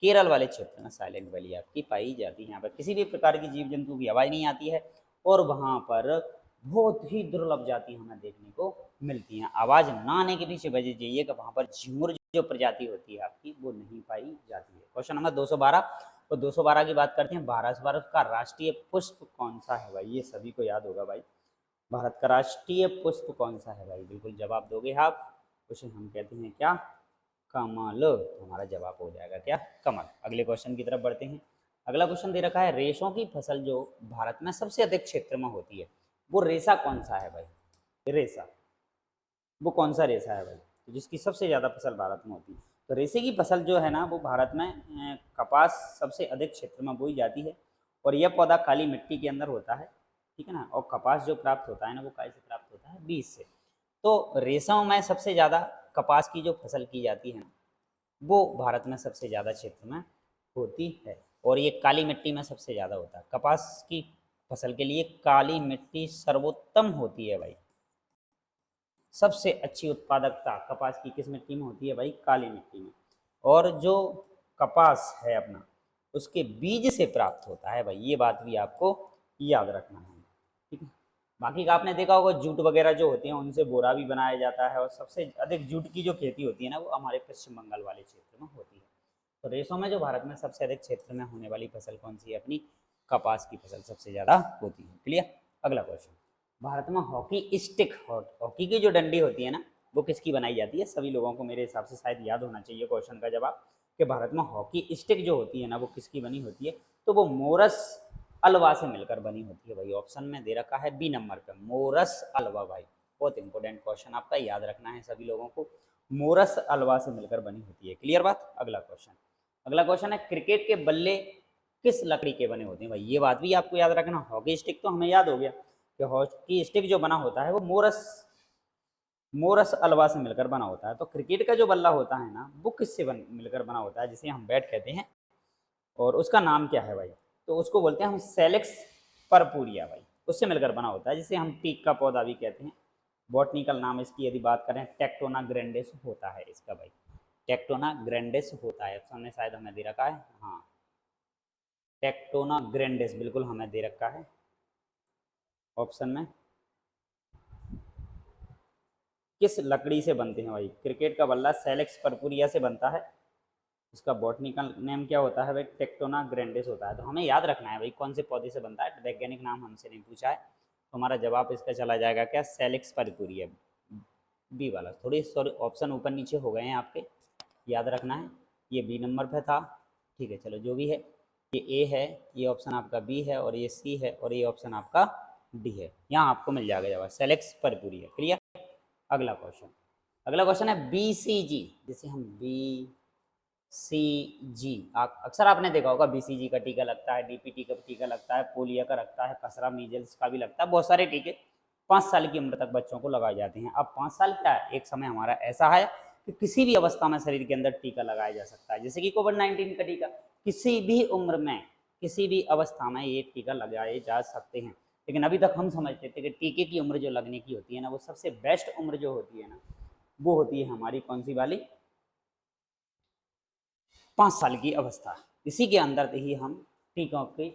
केरल वाले क्षेत्र में साइलेंट वैली आपकी पाई जाती है। यहाँ पर किसी भी प्रकार की जीव जंतु की आवाज़ नहीं आती है और वहाँ पर बहुत ही दुर्लभ जाति हमें देखने को मिलती हैं। आवाज़ ना आने के पीछे वजह यही है कि वहाँ पर झिंगुर जो प्रजाति होती है आपकी वो नहीं पाई जाती है। क्वेश्चन नंबर 212, और 212 की बात करते हैं। भारत का राष्ट्रीय पुष्प कौन सा है भाई, ये सभी को याद होगा भाई। भारत का राष्ट्रीय पुष्प कौन सा है भाई, बिल्कुल जवाब दोगे आप। क्वेश्चन हम कहते हैं क्या, कमल, तो हमारा जवाब हो जाएगा क्या, कमल। अगले क्वेश्चन की तरफ बढ़ते हैं। अगला क्वेश्चन दे रखा है, रेशों की फसल जो भारत में सबसे अधिक क्षेत्र में होती है वो रेशा कौन सा है भाई, रेशा, वो कौन सा रेशा है भाई, तो जिसकी सबसे ज़्यादा फसल भारत में होती है। तो रेशे की फसल जो है ना वो भारत में कपास सबसे अधिक क्षेत्र में बोई जाती है और यह पौधा काली मिट्टी के अंदर होता है, ठीक है ना। और कपास जो प्राप्त होता है ना वो काय से प्राप्त होता है, बीज से। तो रेशों में सबसे ज़्यादा कपास की जो फसल की जाती है वो भारत में सबसे ज़्यादा क्षेत्र में होती है, और ये काली मिट्टी में सबसे ज़्यादा होता है। कपास की फसल के लिए काली मिट्टी सर्वोत्तम होती है भाई। सबसे अच्छी उत्पादकता कपास की किस मिट्टी में होती है भाई? काली मिट्टी में। और जो कपास है अपना, उसके बीज से प्राप्त होता है भाई, ये बात भी आपको याद रखना है, ठीक है। बाकी का आपने देखा होगा जूट वगैरह जो होते हैं उनसे बोरा भी बनाया जाता है, और सबसे अधिक जूट की जो खेती होती है ना, वो हमारे पश्चिम बंगाल वाले क्षेत्र में होती है। तो देशों में जो भारत में सबसे अधिक क्षेत्र में होने वाली फसल कौन सी है? अपनी कपास की फसल सबसे ज़्यादा होती है। क्लियर? अगला क्वेश्चन, भारत में हॉकी स्टिक, हॉकी की जो डंडी होती है ना, वो किसकी बनाई जाती है? सभी लोगों को मेरे हिसाब से शायद याद होना चाहिए क्वेश्चन का जवाब, कि भारत में हॉकी स्टिक जो होती है ना, वो किसकी बनी होती है? तो वो मोरस अलवा से मिलकर बनी होती है भाई। ऑप्शन में दे रखा है बी नंबर पे, मोरस अलवा भाई। बहुत इंपॉर्टेंट क्वेश्चन आपका, याद रखना है सभी लोगों को, मोरस अलवा से मिलकर बनी होती है। क्लियर बात? अगला क्वेश्चन, अगला क्वेश्चन है क्रिकेट के बल्ले किस लकड़ी के बने होते हैं भाई? ये बात भी आपको याद रखना। हॉकी स्टिक तो हमें याद हो गया कि हॉकी स्टिक जो बना होता है वो मोरस मोरस अलवा से मिलकर बना होता है। तो क्रिकेट का जो बल्ला होता है ना, वो किससे मिलकर बना होता है, जिसे हम बैट कहते हैं, और उसका नाम क्या है भाई? तो उसको बोलते हैं हम सेलेक्स परपुरिया भाई, उससे मिलकर बना होता है, जिसे हम टीक का पौधा भी कहते हैं। बॉटनिकल नाम इसकी यदि बात करें, टेक्टोना ग्रैंडिस होता है इसका भाई, टेक्टोना ग्रैंडिस होता है। ऑप्शन में शायद हमें दे रखा है, हाँ, टेक्टोना ग्रैंडिस बिल्कुल हमें दे रखा है ऑप्शन में। किस लकड़ी से बनते हैं भाई? क्रिकेट का बल्ला सेलेक्स परपुरिया से बनता है, उसका बॉटनिकल नेम क्या होता है भाई? टेक्टोना ग्रैंडिस होता है। तो हमें याद रखना है भाई कौन से पौधे से बनता है, वैज्ञानिक नाम हमसे नहीं पूछा है, तो हमारा जवाब इसका चला जाएगा क्या? सेलेक्स परपुरिया, बी वाला। थोड़ी सॉरी ऑप्शन ऊपर नीचे हो गए हैं आपके, याद रखना है। ये बी नंबर पे था, ठीक है, चलो जो भी है। ये ए है, ये ऑप्शन आपका बी है, और ये सी है, और ये ऑप्शन आपका डी है। यहाँ आपको मिल जाएगा जवाब सेलेक्स परपुरिया। क्लियर? अगला क्वेश्चन, अगला क्वेश्चन है बीसीजी, जिसे हम बी सी जी, अक्सर आपने देखा होगा बीसीजी का टीका लगता है, डीपीटी का टीका लगता है, पोलियो का लगता है, खसरा मीजल्स का भी लगता है, बहुत सारे टीके 5 साल की उम्र तक बच्चों को लगाए जाते हैं। अब 5 साल क्या है, एक समय हमारा ऐसा है कि किसी भी अवस्था में शरीर के अंदर टीका लगाया जा सकता है, जैसे कि कोविड-19 का टीका किसी भी उम्र में, किसी भी अवस्था में ये टीका लगाए जा सकते हैं। लेकिन अभी तक हम समझते थे कि टीके की उम्र जो लगने की होती है ना, वो सबसे बेस्ट उम्र जो होती है ना, वो होती है हमारी कौन सी वाली? 5 साल की अवस्था। इसी के अंदर ही हम टीकों के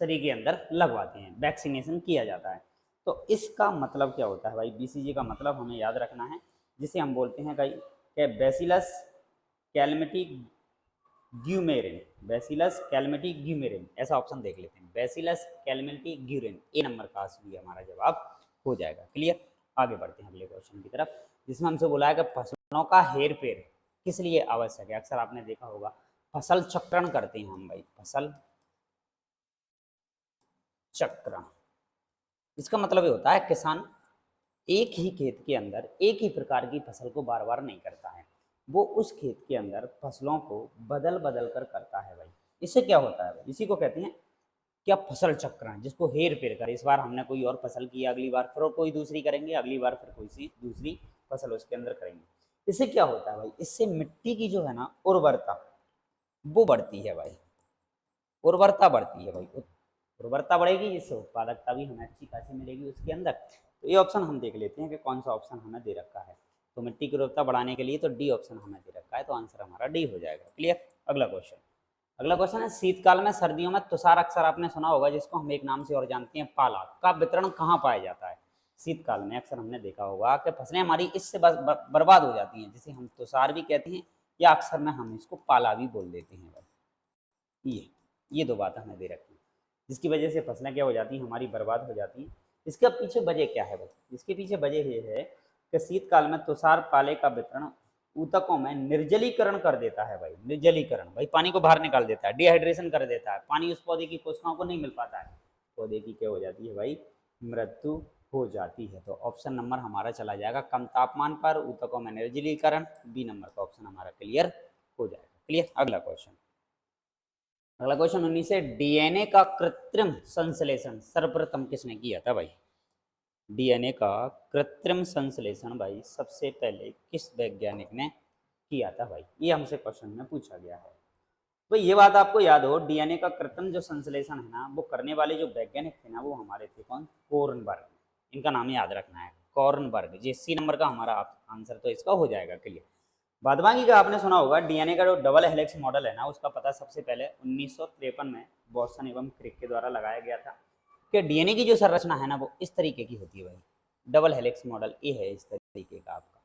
शरीर के अंदर लगवाते हैं, वैक्सीनेशन किया जाता है। तो इसका मतलब क्या होता है भाई? बीसीजी का मतलब हमें याद रखना है, जिसे हम बोलते हैं भाई कि बैसिलस कैलमेटी ग्यूमेरिन, बैसिलस कैलमेटी ग्यूमेरिन, ऐसा ऑप्शन देख लेते हैं, बैसिलस कैलमेटी ग्यूरेन, ए नंबर का भी हमारा जवाब हो जाएगा। क्लियर? आगे बढ़ते हैं अगले क्वेश्चन की तरफ, जिसमें हमसे बोला है कि फसलों का हेर फेर किस लिए आवश्यक है? अक्सर आपने देखा होगा फसल चक्रण करते हैं हम भाई, फसल चक्रण, इसका मतलब ये होता है किसान एक ही खेत के अंदर एक ही प्रकार की फसल को बार बार नहीं करता है, वो उस खेत के अंदर फसलों को बदल बदल कर करता है भाई। इससे क्या होता है भाई? इसी को कहते हैं क्या? फसल चक्रण, जिसको हेर फेर कर, इस बार हमने कोई और फसल की, अगली बार फिर कोई दूसरी करेंगे, अगली बार फिर कोई सी दूसरी फसल उसके अंदर करेंगे। इससे क्या होता है भाई? इससे मिट्टी की जो है ना उर्वरता, वो बढ़ती है भाई, उर्वरता बढ़ती है भाई, उर्वरता बढ़ेगी, जिससे उत्पादकता भी हमें अच्छी खासी मिलेगी उसके अंदर। तो ये ऑप्शन हम देख लेते हैं कि कौन सा ऑप्शन हमें दे रखा है। तो मिट्टी की उर्वरता बढ़ाने के लिए तो डी ऑप्शन हमें दे रखा है, तो आंसर हमारा डी हो जाएगा। क्लियर? अगला क्वेश्चन, अगला क्वेश्चन है शीतकाल में सर्दियों में तुषार, अक्सर आपने सुना होगा, जिसको हम एक नाम से और जानते हैं पाला, का वितरण कहाँ पाया जाता है? शीतकाल में अक्सर हमने देखा होगा कि फसलें हमारी इससे बर्बाद हो जाती हैं, जिसे हम तुषार भी कहते हैं, या अक्सर में हम इसको पाला भी बोल देते हैं भाई। ये दो बात हमें दे रखी है, जिसकी वजह से फसलें क्या हो जाती हैं, हमारी बर्बाद हो जाती हैं। इसके पीछे वजह क्या है भाई? इसके पीछे वजह ये है कि शीतकाल में तुषार पाले का वितरण ऊतकों में निर्जलीकरण कर देता है भाई, निर्जलीकरण भाई, पानी को बाहर निकाल देता है, डिहाइड्रेशन कर देता है, पानी उस पौधे की कोशिकाओं को नहीं मिल पाता है, पौधे की क्या हो जाती है भाई? मृत्यु हो जाती है। तो ऑप्शन नंबर हमारा चला जाएगा कम तापमान पर ऊतकों में निर्जलीकरण, बी नंबर का ऑप्शन हमारा क्लियर हो जाएगा। क्लियर? अगला क्वेश्चन, अगला क्वेश्चन 19 है, डीएनए का कृत्रिम संश्लेषण सर्वप्रथम किसने किया था भाई? डीएनए का कृत्रिम संश्लेषण भाई सबसे पहले किस वैज्ञानिक ने किया था भाई, ये हमसे क्वेश्चन में पूछा गया है। तो ये बात आपको याद हो, डीएनए का कृत्रिम जो संश्लेषण है ना, वो करने वाले जो वैज्ञानिक थे ना, वो हमारे थे कौन? कोर्नबर्ग। इनका नाम याद रखना है, कॉर्नबर्ग। ये सी नंबर का हमारा आंसर तो इसका हो जाएगा क्लियर। बाद बाकी का आपने सुना होगा, डीएनए का जो डबल हेलिक्स मॉडल है ना, उसका पता सबसे पहले 1953 में वॉटसन एवं क्रिक के द्वारा लगाया गया था कि डीएनए की जो संरचना है ना, वो इस तरीके की होती है भाई। डबल हेलिक्स मॉडल ये है इस तरीके का आपका,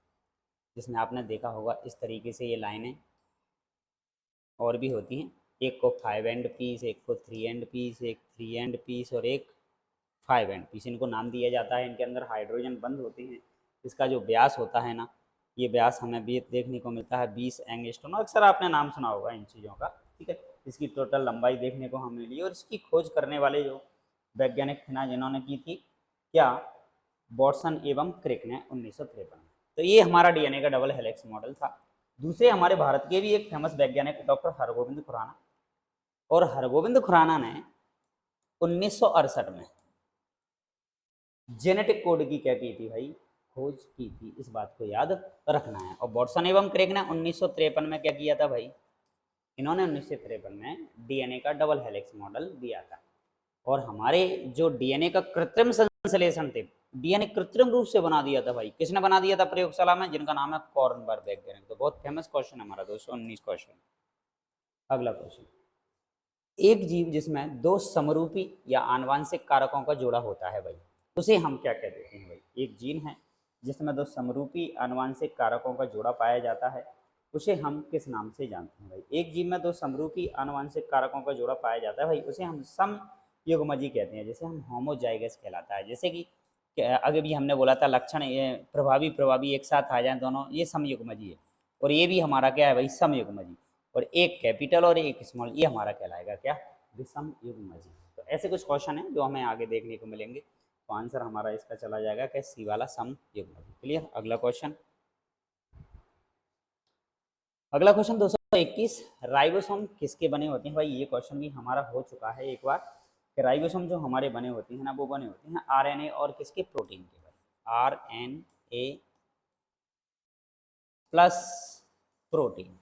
जिसमें आपने देखा होगा इस तरीके से ये लाइनें और भी होती हैं। एक को 5 एंड पीस, एक को 3 एंड पीस, एक 3 एंड पीस और एक 5 एंड पीस, इनको नाम दिया जाता है। इनके अंदर हाइड्रोजन बंद होते हैं। इसका जो व्यास होता है ना, ये व्यास हमें भी देखने को मिलता है 20 एंगस्ट्रॉम। अक्सर आपने नाम सुना होगा इन चीज़ों का, ठीक है। इसकी टोटल लंबाई देखने को हमें मिली, और इसकी खोज करने वाले जो वैज्ञानिक थे ना, जिन्होंने की थी क्या? वॉटसन एवं क्रिक ने 1953 में। तो ये हमारा डीएनए का डबल हेलिक्स मॉडल था। दूसरे हमारे भारत के भी एक फेमस वैज्ञानिक डॉक्टर हरगोविंद खुराना, और हरगोविंद खुराना ने 1968 में जेनेटिक कोड की क्या की थी भाई? खोज की थी। इस बात को याद रखना है। और वॉटसन एवं क्रेग ने 1953 में क्या किया था भाई? इन्होंने 1953 में डीएनए का डबल हेलिक्स मॉडल दिया था। और हमारे जो डीएनए का कृत्रिम संश्लेषण थे, डीएनए कृत्रिम रूप से बना दिया था भाई। किसने बना दिया था प्रयोगशाला में? जिनका नाम है कॉर्नबर्ग वैज्ञानिक। तो बहुत फेमस क्वेश्चन है हमारा दोस्तों 19 क्वेश्चन। अगला क्वेश्चन, एक जीव जिसमें दो समरूपी या आनुवंशिक कारकों का जोड़ा होता है भाई, उसे हम क्या कह देते हैं भाई? एक जीन है जिसमें दो समरूपी आनुवंशिक कारकों का जोड़ा पाया जाता है, उसे हम किस नाम से जानते हैं भाई? एक जीव में दो समरूपी आनुवंशिक कारकों का जोड़ा पाया जाता है भाई, उसे हम समयुग्मजी कहते हैं, जैसे हम होमोजाइगस कहलाता है। जैसे कि अगर भी हमने बोला था लक्षण प्रभावी प्रभावी एक साथ आ जाए दोनों, ये समयुग्मजी है। और ये भी हमारा क्या है भाई? समयुग्मजी। और एक कैपिटल और एक स्मॉल, ये हमारा कहलाएगा क्या? विषम युग्मजी। तो ऐसे कुछ क्वेश्चन है जो हमें आगे देखने को मिलेंगे। तो आंसर हमारा इसका चला जाएगा क्या? सी वाला सम युग्मजी। क्लियर। अगला क्वेश्चन, अगला क्वेश्चन 221, राइबोसोम किसके बने होते हैं भाई? ये क्वेश्चन भी हमारा हो चुका है एक बार कि राइबोसोम जो हमारे बने होते हैं ना, वो बने होते हैं आरएनए और किसके? प्रोटीन के भाई। आरएनए प्लस प्रोटीन,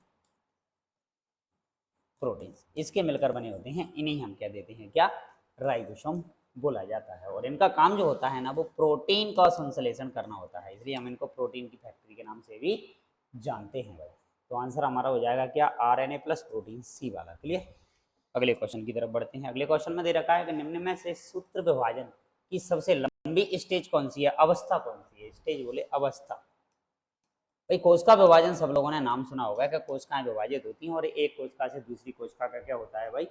प्रोटीन्स इसके मिलकर बने होते हैं। इन्हें हम क्या देते हैं? क्या? राइबोसोम बोला जाता है। और इनका काम जो होता है ना, वो प्रोटीन का संश्लेषण करना होता है, इसलिए हम इनको प्रोटीन की फैक्ट्री के नाम से भी जानते हैं भाई। तो आंसर हमारा हो जाएगा क्या? आरएनए प्लस प्रोटीन, सी वाला। क्लियर। अगले क्वेश्चन की तरफ बढ़ते हैं। अगले क्वेश्चन में दे रखा है कि निम्न में से सूत्र विभाजन की सबसे लंबी स्टेज कौन सी है? अवस्था कौन सी है? स्टेज बोले अवस्था। भाई कोशिका विभाजन सब लोगों ने नाम सुना होगा कि कोशिकाएं विभाजित होती हैं और एक कोशिका से दूसरी कोशिका का क्या होता है भाई?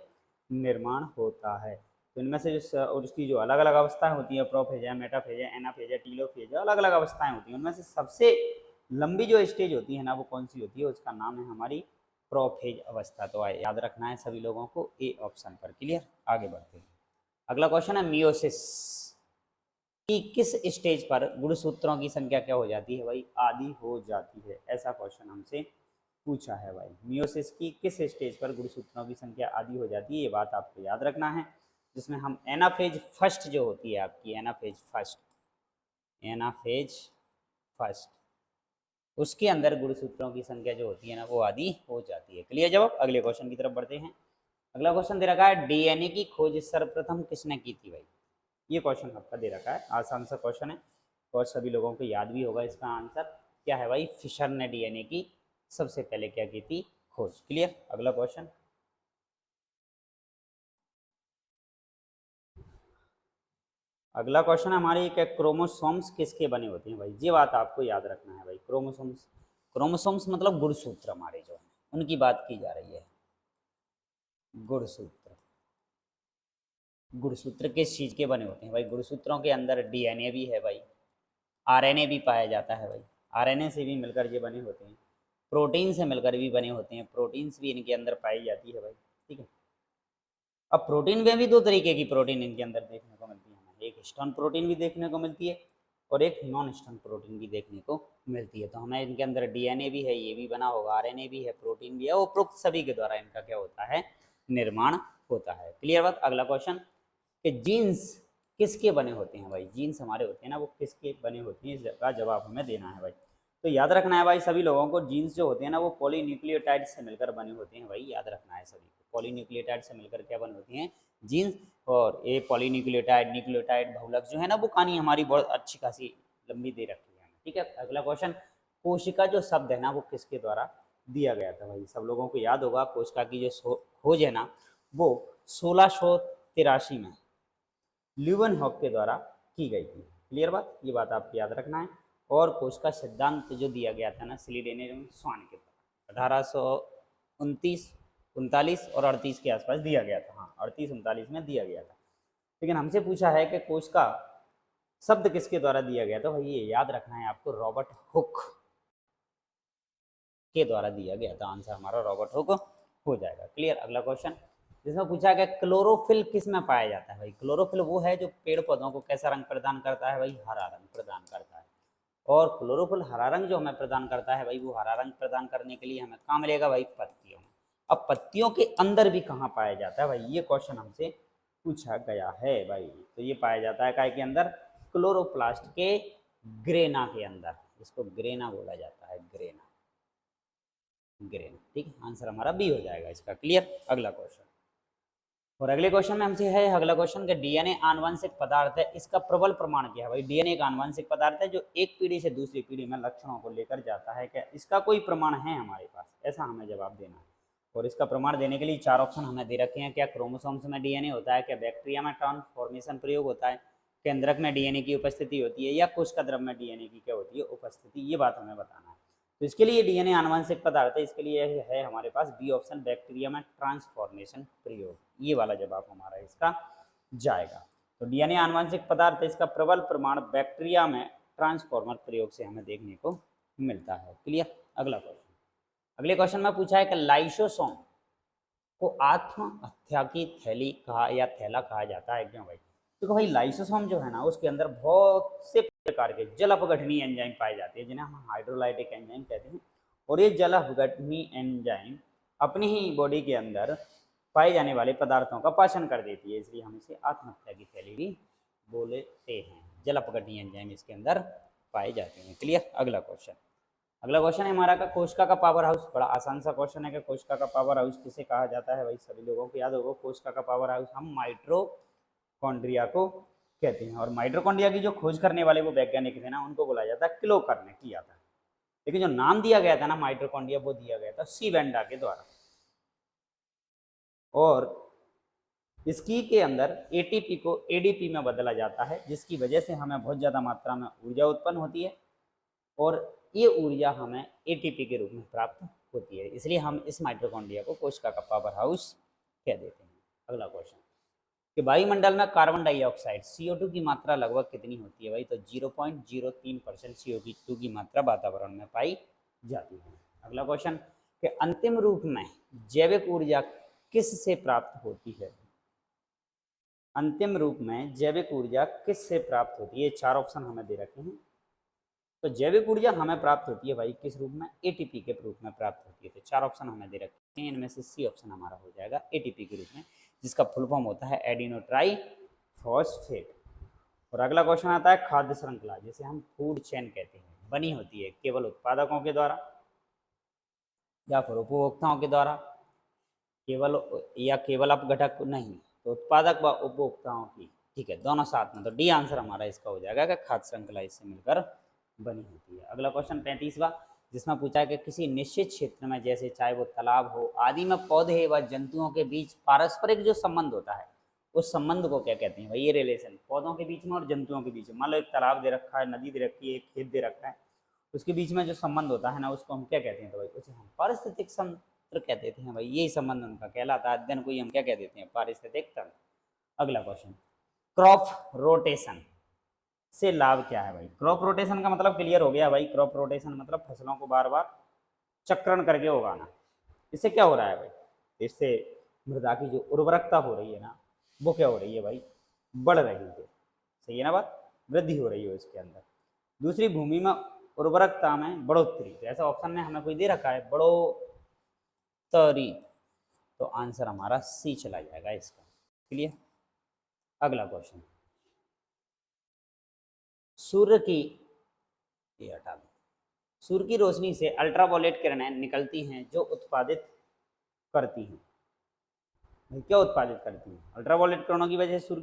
निर्माण होता है। तो इनमें से और उसकी जो अलग अलग अवस्थाएं होती हैं, प्रोफेज है, मेटाफेज है, एनाफेज है, टीलोफेज है, अलग अलग अवस्थाएं होती हैं। उनमें से सबसे लंबी जो स्टेज होती है ना, वो कौन सी होती है? उसका नाम है हमारी प्रोफेज अवस्था। तो याद रखना है सभी लोगों को ए ऑप्शन पर। क्लियर। आगे बढ़ते हैं। अगला क्वेश्चन है मियोसिस कि किस स्टेज पर गुणसूत्रों की संख्या क्या हो जाती है भाई? आधी हो जाती है। ऐसा क्वेश्चन हमसे पूछा है भाई। मियोसिस की किस स्टेज पर गुणसूत्रों की संख्या आधी हो जाती है? ये बात आपको याद रखना है। जिसमें हम एनाफेज फर्स्ट जो होती है आपकी, एनाफेज फर्स्ट, एनाफेज फर्स्ट, उसके अंदर गुणसूत्रों की संख्या जो होती है ना, वो आधी हो जाती है। क्लियर जवाब। अगले क्वेश्चन की तरफ बढ़ते हैं। अगला क्वेश्चन दे रखा है डीएनए की खोज सर्वप्रथम किसने की थी भाई? ये क्वेश्चन आपका दे रखा है, आसान सा क्वेश्चन है और सभी लोगों को याद भी होगा। इसका आंसर क्या है भाई? फिशर ने डीएनए की सबसे पहले क्या की थी? खोज। क्लियर। अगला क्वेश्चन, अगला क्वेश्चन हमारी क्या? क्रोमोसोम्स किसके बने होते हैं भाई? ये बात आपको याद रखना है भाई। क्रोमोसोम्स, क्रोमोसोम्स मतलब गुणसूत्र हमारे जो हैं, उनकी बात की जा रही है। गुणसूत्र, गुणसूत्र किस चीज के बने होते हैं भाई? गुणसूत्रों के अंदर डीएनए भी है भाई, आरएनए भी पाया जाता है भाई। आरएनए से भी मिलकर ये बने होते हैं, प्रोटीन से मिलकर भी बने होते हैं, प्रोटीन्स भी इनके अंदर पाई जाती है भाई। ठीक है। अब प्रोटीन में भी दो तरीके की प्रोटीन इनके अंदर देखने को मिलती है हमें। एक स्टोन प्रोटीन भी देखने को मिलती है और एक नॉन स्टोन प्रोटीन भी देखने को मिलती है। तो हमें इनके अंदर डीएनए भी है, ये भी बना होगा, आरएनए भी है, प्रोटीन भी है, उपरोक्त सभी के द्वारा इनका क्या होता है? निर्माण होता है। क्लियर बात। अगला क्वेश्चन कि जीन्स किसके बने होते हैं भाई? जीन्स हमारे होते हैं ना, वो किसके बने होते हैं? इसका जवाब हमें देना है भाई। तो याद रखना है भाई सभी लोगों को, जीन्स जो होते हैं ना वो पॉलीन्यूक्लियोटाइड से मिलकर बने होते हैं भाई, याद रखना है सभी को, पॉलीन्यूक्लियोटाइड से मिलकर क्या बनी होती हैं, जीन्स। और ये पॉलीन्यूक्लियोटाइड न्यूक्लियोटाइड बहुलक जो है ना वो कहानी हमारी बहुत अच्छी खासी लंबी दे रखी है, ठीक है। अगला क्वेश्चन, कोशिका जो शब्द है ना वो किसके द्वारा दिया गया था भाई, सब लोगों को याद होगा कोशिका की जो खोज है ना वो 1683 में ल्यूवेनहॉक के द्वारा की गई थी। क्लियर बात, ये बात आपको याद रखना है। और कोशिका सिद्धांत जो दिया गया था ना स्लीडेनियम स्वान के द्वारा 1829, 39 और 38 के आसपास दिया गया था, हाँ 38-39 में दिया गया था। लेकिन हमसे पूछा है कि कोशिका शब्द किसके द्वारा दिया गया था भाई, ये याद रखना है आपको, रॉबर्ट हुक के द्वारा दिया गया था। आंसर हमारा रॉबर्ट हुक हो जाएगा। क्लियर। अगला क्वेश्चन जिसमें पूछा गया क्लोरोफिल किस में पाया जाता है भाई, क्लोरोफिल वो है जो पेड़ पौधों को कैसा रंग प्रदान करता है भाई, हरा रंग प्रदान करता है। और क्लोरोफिल हरा रंग जो हमें प्रदान करता है भाई, वो हरा रंग प्रदान करने के लिए हमें कहाँ मिलेगा भाई, पत्तियों में। अब पत्तियों के अंदर भी कहाँ पाया जाता है भाई, ये क्वेश्चन हमसे पूछा गया है भाई। तो ये पाया जाता है काय के अंदर, क्लोरोप्लास्ट के ग्रेना के अंदर, इसको ग्रेना बोला जाता है, ग्रेना, ग्रेना, ठीक है। आंसर हमारा बी हो जाएगा इसका। क्लियर। अगला क्वेश्चन, और अगले क्वेश्चन में हमसे है अगला क्वेश्चन कि डीएनए आनुवंशिक पदार्थ है, इसका प्रबल प्रमाण क्या है भाई, डीएनए एक आनुवंशिक पदार्थ है जो एक पीढ़ी से दूसरी पीढ़ी में लक्षणों को लेकर जाता है, क्या इसका कोई प्रमाण है हमारे पास, ऐसा हमें जवाब देना है। और इसका प्रमाण देने के लिए 4 ऑप्शन हमें दे रखे हैं, क्या क्रोमोसोम्स में डीएनए होता है, क्या बैक्टीरिया में ट्रांसफॉर्मेशन प्रयोग होता है, केंद्रक में डीएनए की उपस्थिति होती है, या कोशिका द्रव में डीएनए की क्या होती है, उपस्थिति, ये बात हमें बताना है। तो इसके लिए डीएनए आनुवंशिक पदार्थ है, इसके लिए है हमारे पास बी ऑप्शन, बैक्टीरिया में ट्रांसफॉर्मेशन प्रयोग, ये वाला जवाब हमारा इसका जाएगा। तो डीएनए आनुवंशिक पदार्थ है, इसका प्रबल प्रमाण बैक्टीरिया में ट्रांसफॉर्मर प्रयोग से हमें देखने को मिलता है। क्लियर। अगला क्वेश्चन, अगले क्वेश्चन में पूछा है कि लाइसोसोम को आत्महत्या की थैली कहा या थैला कहा जाता है क्यों भाई। देखो भाई लाइसोसोम जो है ना उसके अंदर बहुत से प्रकार के जल अपघटनीय एंजाइम पाए जाते हैं जिन्हें हम हाइड्रोलाइटिक एंजाइम कहते हैं। और ये जल अपघटनीय एंजाइम अपनी ही बॉडी के अंदर पाए जाने वाले पदार्थों का पाचन कर देती है, इसलिए हम इसे आत्महत्या की थैली भी बोलते हैं। जल अपघटनीय एंजाइम इसके अंदर पाए जाते हैं। क्लियर। अगला क्वेश्चन, अगला क्वेश्चन है हमारा का कोशिका का पावर हाउस, बड़ा आसान सा क्वेश्चन है कि कोशिका का पावर हाउस किसे कहा जाता है भाई, सभी लोगों को याद होगा कोशिका का पावर हाउस हम माइटोकॉन्ड्रिया को कहते हैं। और माइटोकॉन्ड्रिया की जो खोज करने वाले वो वैज्ञानिक थे ना उनको बोला जाता है क्लोकर ने किया था। लेकिन जो नाम दिया गया था ना माइटोकॉन्ड्रिया वो दिया गया था सी वेंडा के द्वारा। और इसकी के अंदर एटीपी को एडीपी में बदला जाता है जिसकी वजह से हमें बहुत ज़्यादा मात्रा में ऊर्जा उत्पन्न होती है और ये ऊर्जा हमें एटीपी के रूप में प्राप्त होती है, इसलिए हम इस माइटोकॉन्ड्रिया को कोशिका का पावर हाउस कह देते हैं। अगला क्वेश्चन कि वायुमंडल में कार्बन डाइऑक्साइड CO2 की मात्रा लगभग कितनी होती है भाई, तो 0.03% CO2 की मात्रा वातावरण में पाई जाती है। अगला क्वेश्चन कि अंतिम रूप में जैविक ऊर्जा किस से प्राप्त होती है, अंतिम रूप में जैविक ऊर्जा किस से प्राप्त होती है, 4 ऑप्शन हमें दे रखे हैं। तो जैविक ऊर्जा हमें प्राप्त होती है भाई किस रूप में, एटीपी के रूप में प्राप्त होती है। तो 4 ऑप्शन हमें दे रखे हैं, इनमें से सी ऑप्शन हमारा हो जाएगा एटीपी के रूप में, जिसका फुल फॉर्म होता है एडिनो ट्राई फॉस्फेट। और अगला क्वेश्चन आता है खाद्य श्रृंखला जिसे हम फूड चेन कहते हैं, बनी होती है केवल उत्पादकों के द्वारा या फिर उपभोक्ताओं के द्वारा, केवल या केवल अपघटक नहीं, तो उत्पादक व उपभोक्ताओं की, ठीक है, दोनों साथ में। तो डी आंसर हमारा इसका हो जाएगा कि खाद्य श्रृंखला इससे मिलकर बनी होती है। अगला क्वेश्चन 35वां जिसमें पूछा है कि किसी निश्चित क्षेत्र में जैसे चाहे वो तालाब हो आदि में पौधे व जंतुओं के बीच पारस्परिक जो संबंध होता है उस संबंध को क्या कहते हैं भाई, ये रिलेशन पौधों के बीच में और जंतुओं के बीच में। मान लो एक तालाब दे रखा है, नदी दे रखी है, एक खेत दे रखा है, उसके बीच में जो संबंध होता है ना उसको हम क्या कहते हैं, तो भाई उसे हम पारिस्थितिक तंत्र कह देते हैं भाई, यही संबंध उनका कहलाता है, अध्ययन को ही हम क्या कह देते हैं, पारिस्थितिक तंत्र। अगला क्वेश्चन क्रॉप रोटेशन से लाभ क्या है भाई, क्रॉप रोटेशन का मतलब क्लियर हो गया भाई, क्रॉप रोटेशन मतलब फसलों को बार बार चक्रण करके उगाना। इससे क्या हो रहा है भाई, इससे मृदा की जो उर्वरकता हो रही है ना वो क्या हो रही है भाई, बढ़ रही है। सही है ना बात, वृद्धि हो रही है इसके अंदर। दूसरी भूमि में उर्वरकता में बढ़ोतरी, तो ऐसा ऑप्शन में हमें कोई दे रखा है बढ़ोतरी, तो आंसर हमारा सी चला जाएगा इसका। क्लियर। अगला क्वेश्चन सूर्य की, ये हटा दो, सूर्य की रोशनी से अल्ट्रावायलेट किरणें निकलती हैं जो उत्पादित करती हैं। क्या उत्पादित करती हैं? अल्ट्रावायलेट किरणों की वजह से सूर्य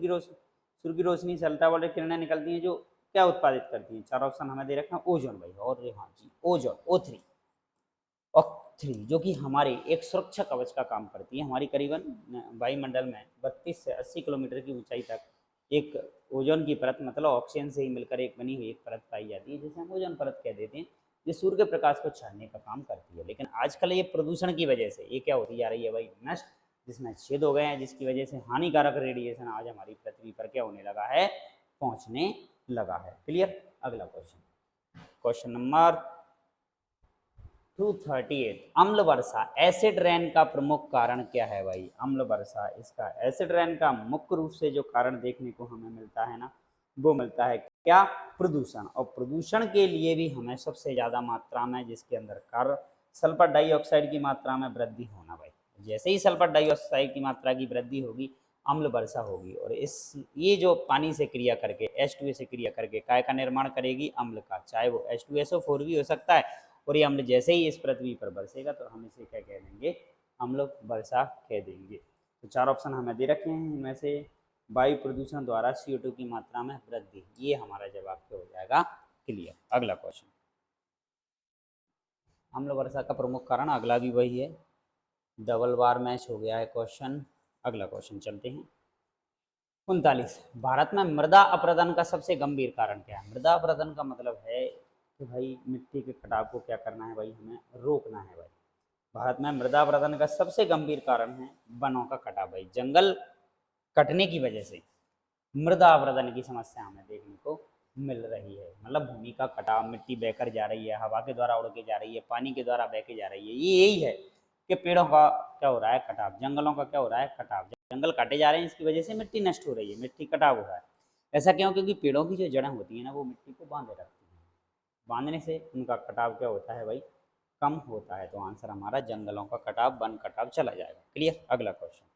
की रोशनी से अल्ट्रावायलेट किरणें निकलती हैं जो क्या उत्पादित करती हैं? चार ऑप्शन हमें दे रखे हैं। ओजोन भाई, और हाँ जी ओजोन, O3 O3 जो कि हमारे एक सुरक्षा कवच का काम करती है। हमारी करीबन वायुमंडल में 32 से 80 किलोमीटर की ऊंचाई तक एक ओजोन की परत, मतलब ऑक्सीजन से ही मिलकर एक बनी हुई एक परत पाई जाती है, जिसे हम ओजोन परत कह देते हैं। ये सूर्य के प्रकाश को छानने का काम करती है। लेकिन आजकल ये प्रदूषण की वजह से ये क्या होती जा रही है भाई? नष्ट, जिसमें छेद हो गए हैं, जिसकी वजह से हानिकारक रेडिएशन आज हमारी पृथ्वी पर क्या होने लगा है? पहुंचने लगा है। क्लियर? अगला क्वेश्चन, क्वेश्चन नंबर 238, अम्ल वर्षा एसिड रेन का प्रमुख कारण क्या है भाई? अम्ल वर्षा, इसका एसिड रेन का मुख्य रूप से जो कारण देखने को हमें मिलता है ना, वो मिलता है क्या? प्रदूषण। और प्रदूषण के लिए भी हमें सबसे ज्यादा मात्रा में जिसके अंदर कार्बन सल्फर डाइऑक्साइड की मात्रा में वृद्धि होना भाई। जैसे ही सल्फर डाइऑक्साइड की मात्रा की वृद्धि होगी, अम्ल वर्षा होगी। और इस ये जो पानी से क्रिया करके H2O से क्रिया करके काय का निर्माण करेगी? अम्ल का। चाहे वो H2SO4 भी हो सकता है। और ये अम्ल जैसे ही इस पृथ्वी पर बरसेगा तो हम इसे क्या कह देंगे? अम्ल वर्षा कह देंगे। तो चार ऑप्शन हमें दे रखे हैं, इनमें से वायु प्रदूषण द्वारा CO2 की मात्रा में वृद्धि, ये हमारा जवाब क्या हो जाएगा? क्लियर। अगला क्वेश्चन, अम्ल वर्षा का प्रमुख कारण अगला भी वही है, डबल बार मैच हो गया है क्वेश्चन। अगला क्वेश्चन चलते हैं। 39, भारत में मृदा अपरदन का सबसे गंभीर कारण क्या है? मृदा अपरदन का मतलब है कि भाई मिट्टी के कटाव को क्या करना है भाई? हमें रोकना है भाई। भारत में मृदा अपरदन का सबसे गंभीर कारण है वनों का कटाव भाई। जंगल कटने की वजह से मृदा अपरदन की समस्या हमें देखने को मिल रही है। मतलब भूमि का कटाव, मिट्टी बहकर जा रही है, हवा के द्वारा उड़ के जा रही है, पानी के द्वारा बह के जा रही है। ये यही है कि पेड़ों का क्या हो रहा है? कटाव। जंगलों का क्या हो रहा है? कटाव। जंगल काटे जा रहे हैं, इसकी वजह से मिट्टी नष्ट हो रही है, मिट्टी कटाव हो रहा है। ऐसा क्यों? क्योंकि पेड़ों की जो जड़ें होती हैं ना, वो मिट्टी को बांधे रखती हैं। बांधने से उनका कटाव क्या होता है भाई? कम होता है। तो आंसर हमारा जंगलों का कटाव, वन कटाव चला जाएगा। क्लियर। अगला क्वेश्चन,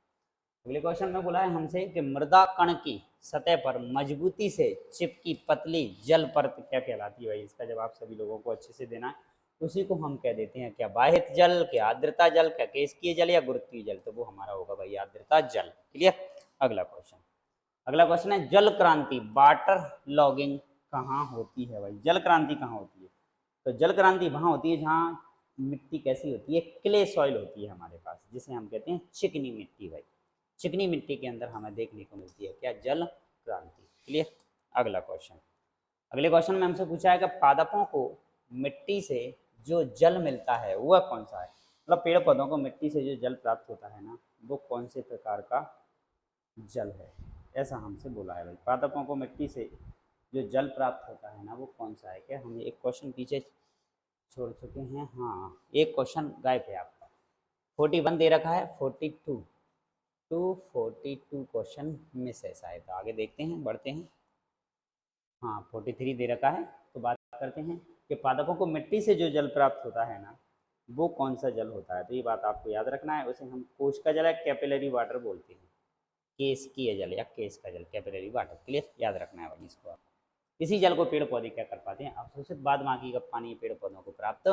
अगले क्वेश्चन में बोला है हमसे कि मृदा कण की सतह पर मजबूती से चिपकी पतली जल परत क्या कहलाती है भाई? इसका जवाब सभी लोगों को अच्छे से देना है। उसी को हम कह देते हैं क्या? बाहित जल, क्या आर्द्रता जल, क्या केशिकीय जल, या गुरुत्वीय जल? तो वो हमारा होगा भाई आर्द्रता जल। क्लियर। अगला क्वेश्चन, अगला क्वेश्चन है जल क्रांति, वाटर लॉगिंग कहाँ होती है भाई? जल क्रांति कहाँ होती है? तो जल क्रांति वहाँ होती है जहाँ मिट्टी कैसी होती है? क्ले सॉइल होती है हमारे पास, जिसे हम कहते हैं चिकनी मिट्टी भाई। चिकनी मिट्टी के अंदर हमें देखने को मिलती है क्या? जल क्रांति। क्लियर। अगला क्वेश्चन, अगले क्वेश्चन में हमसे पूछा है कि पादपों को मिट्टी से जो जल मिलता है वह कौन सा है? मतलब पेड़ पौधों को मिट्टी से जो जल प्राप्त होता है ना, वो कौन से प्रकार का जल है? ऐसा हमसे बोला है भाई। पादपों को मिट्टी से जो जल प्राप्त होता है ना, वो कौन सा है? क्या हम एक क्वेश्चन पीछे छोड़ चुके हैं? हाँ, एक क्वेश्चन गायब है आपका। 41 दे रखा है, 42 242 क्वेश्चन मिस है शायद। तो आगे देखते हैं, बढ़ते हैं। हाँ, 43 दे रखा है। तो बात करते हैं कि पादपों को मिट्टी से जो जल प्राप्त होता है ना, वो कौन सा जल होता है? तो ये बात आपको याद रखना है। उसे हम कोश का जल या कैपिलरी वाटर बोलते हैं। केश जल या केश का जल, कैपिलरी वाटर। क्लियर, याद रखना है भाई इसको आप। इसी जल को पेड़ पौधे क्या कर पाते हैं? अवशोषित बाद बाकी का पानी पेड़ पौधों को प्राप्त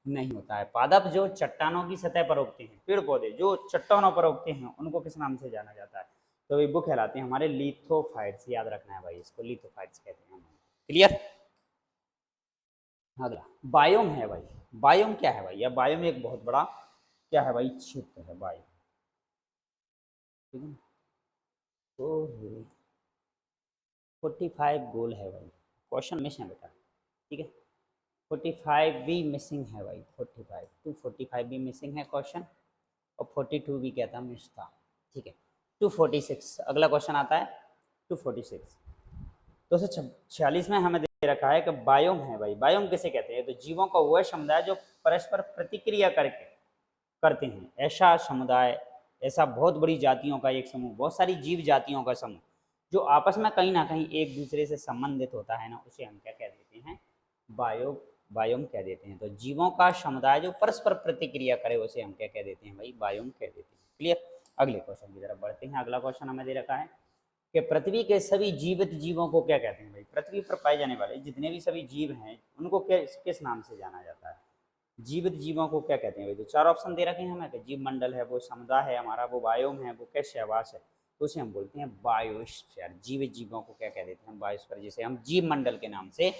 नहीं होता है। पादप जो चट्टानों की सतह पर उगते हैं, पेड़ पौधे जो चट्टानों पर उगते हैं, उनको किस नाम से जाना जाता है? तो वो कहलाते हैं हमारे लिथोफाइट्स। याद रखना है भाई इसको, लिथोफाइट्स कहते हैं। क्लियर। अगला बायोम है भाई। बायोम क्या है भाई? या बायोम एक बहुत बड़ा क्या है भाई? क्षेत्र है बायोम। ठीक है। तो 45 गोल है भाई। क्वेश्चन मिस है बेटा। ठीक है। 45 भी मिसिंग है भाई। 45 245 भी मिसिंग है क्वेश्चन। और 42 भी क्या था? मिस था। ठीक है। 246 अगला क्वेश्चन आता है। 246 246 में हमें दे रखा है कि बायोम है भाई। बायोम किसे कहते हैं? तो जीवों का वह समुदाय जो परस्पर प्रतिक्रिया करके करते हैं। ऐसा समुदाय, ऐसा बहुत बड़ी जातियों का एक समूह, बहुत सारी जीव जातियों का समूह जो आपस में कहीं ना कहीं एक दूसरे से संबंधित होता है ना, उसे हम क्या कह देते हैं? बायोम कह देते हैं। तो जीवों का समुदाय जो परस्पर प्रतिक्रिया करे, उसे हम क्या कह देते हैं भाई? बायोम कह देते हैं। क्लियर। अगले क्वेश्चन की तरफ बढ़ते हैं। अगला क्वेश्चन हमें दे रखा है कि पृथ्वी के सभी जीवित जीवों को क्या कहते हैं भाई, पृथ्वी पर पाए जाने वाले जितने भी सभी जीव हैं उनको किस नाम से जाना जाता है, जीवित जीवों को क्या कहते हैं भाई। तो 4 ऑप्शन दे रखे हैं हमें कि जीव मंडल है, वो समुदाय है हमारा, वो बायोम है, वो कैसे आवास है, तो उसे हम बोलते हैं बायोस्फीयर। जीवित जीवों को क्या कह देते हैं, बायोस्फीयर, जिसे हम जीव मंडल के नाम से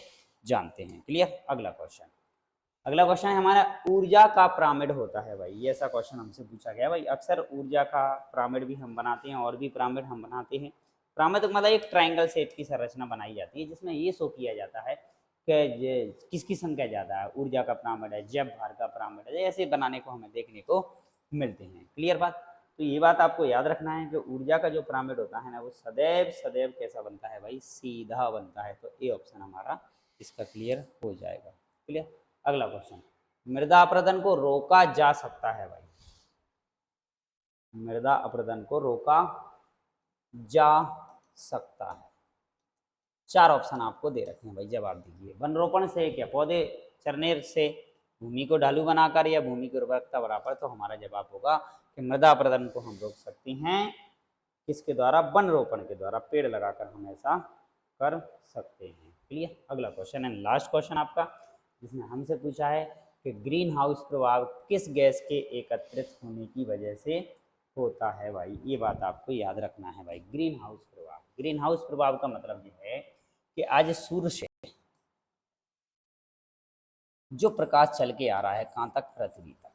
जानते हैं। क्लियर। अगला क्वेश्चन है हमारा, ऊर्जा का पिरामिड होता है भाई। ये ऐसा क्वेश्चन हमसे पूछा गया भाई। अक्सर ऊर्जा का पिरामिड भी हम बनाते हैं और भी पिरामिड हम बनाते हैं। पिरामिड मतलब एक ट्रायंगल शेप की संरचना बनाई जाती है जिसमें ये शो किया जाता है कि किसकी संख्या ज़्यादा है, ऊर्जा का पिरामिड है, जैव भार का पिरामिड है, ऐसे बनाने को हमें देखने को मिलते हैं। क्लियर बात। तो ये बात आपको याद रखना है कि ऊर्जा का जो पिरामिड होता है ना वो सदैव सदैव कैसा बनता है भाई, सीधा बनता है। तो ए ऑप्शन हमारा इसका क्लियर हो जाएगा। क्लियर। अगला क्वेश्चन, मृदा अपरदन को रोका जा सकता है भाई, मृदा अपरदन को रोका जा सकता है। 4 ऑप्शन आपको दे रखे हैं भाई, जवाब दीजिए। वन रोपण से, क्या पौधे चरने से, भूमि को ढालू बनाकर, या भूमि की उर्वरकता बढ़ाकर। तो हमारा जवाब होगा कि मृदा अपरदन को हम रोक सकते हैं किसके द्वारा, वन रोपण के द्वारा, पेड़ लगाकर हम ऐसा कर सकते हैं। क्लियर। अगला क्वेश्चन है लास्ट क्वेश्चन आपका, जिसने हमसे पूछा है कि ग्रीन हाउस प्रभाव किस गैस के एकत्रित होने की वजह से होता है भाई। ये बात आपको याद रखना है भाई, ग्रीन हाउस प्रभाव। ग्रीन हाउस प्रभाव का मतलब ये है कि आज सूर्य से जो प्रकाश चल के आ रहा है कहाँ तक, पृथ्वी तक,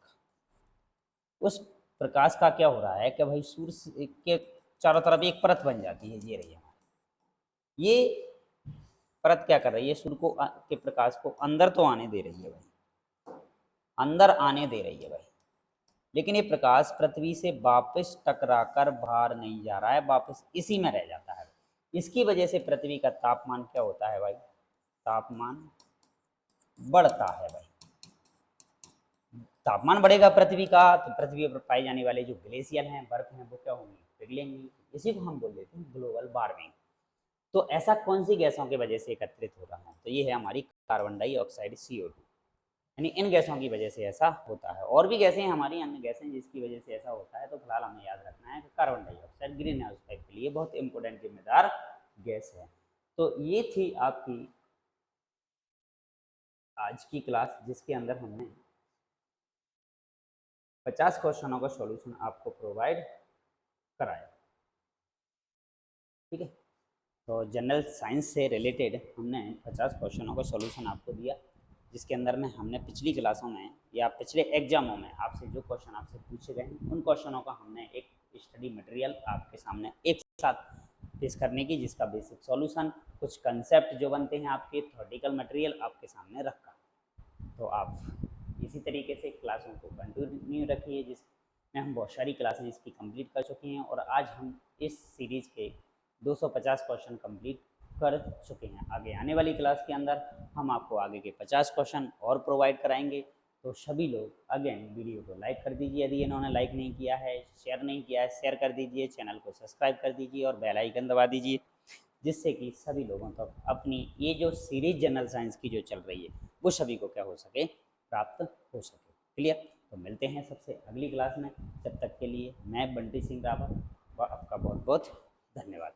उस प्रकाश का क्या हो रहा है कि भाई सूर्य के चारों तरफ एक परत बन जाती है। ये रही हमारी ये परत क्या कर रही है, सूर्य को के प्रकाश को अंदर तो आने दे रही है भाई, अंदर आने दे रही है भाई, लेकिन ये प्रकाश पृथ्वी से वापस टकराकर बाहर नहीं जा रहा है, वापस इसी में रह जाता है। इसकी वजह से पृथ्वी का तापमान क्या होता है भाई, तापमान बढ़ता है भाई। तापमान बढ़ेगा पृथ्वी का तो पृथ्वी पर पाए जाने वाले जो ग्लेशियर हैं, बर्फ हैं, वो क्या होंगी, पिघलेंगी। इसी को हम बोल देते हैं ग्लोबल वार्मिंग। तो ऐसा कौन सी गैसों की वजह से एकत्रित हो रहा है, तो ये है हमारी कार्बन डाइऑक्साइड CO2, यानी इन गैसों की वजह से ऐसा होता है। और भी गैसें हमारी अन्य गैसें जिसकी वजह से ऐसा होता है, तो फिलहाल हमें याद रखना है कि carbon dioxide green house effect के लिए बहुत इंपॉर्टेंट जिम्मेदार गैस है। तो ये थी आपकी आज की क्लास, जिसके अंदर हमने 50 क्वेश्चनों का सॉल्यूशन आपको प्रोवाइड कराया। ठीक है। तो जनरल साइंस से रिलेटेड हमने 50 क्वेश्चनों का सॉल्यूशन आपको दिया, जिसके अंदर में हमने पिछली क्लासों में या पिछले एग्जामों में आपसे जो क्वेश्चन आपसे पूछे गए हैं उन क्वेश्चनों का हमने एक स्टडी मटेरियल आपके सामने एक साथ पेश करने की, जिसका बेसिक सॉल्यूशन, कुछ कंसेप्ट जो बनते हैं आपके, थ्योरेटिकल मटेरियल आपके सामने रखा। तो आप इसी तरीके से क्लासों को कंटिन्यू रखिए, जिसमें हम बहुत सारी क्लासेज इसकी कंप्लीट कर चुके हैं और आज हम इस सीरीज़ के 250 क्वेश्चन कंप्लीट कर चुके हैं। आगे आने वाली क्लास के अंदर हम आपको आगे के 50 क्वेश्चन और प्रोवाइड कराएंगे। तो सभी लोग अगेन वीडियो को लाइक कर दीजिए, यदि इन्होंने लाइक नहीं किया है, शेयर नहीं किया है, शेयर कर दीजिए, चैनल को सब्सक्राइब कर दीजिए और बेल आइकन दबा दीजिए, जिससे कि सभी लोगों तक अपनी ये जो सीरीज जनरल साइंस की जो चल रही है वो सभी को क्या हो सके, प्राप्त हो सके। क्लियर। तो मिलते हैं सबसे अगली क्लास में, जब तक के लिए मैं बंटी सिंह रावत आपका बहुत बहुत धन्यवाद।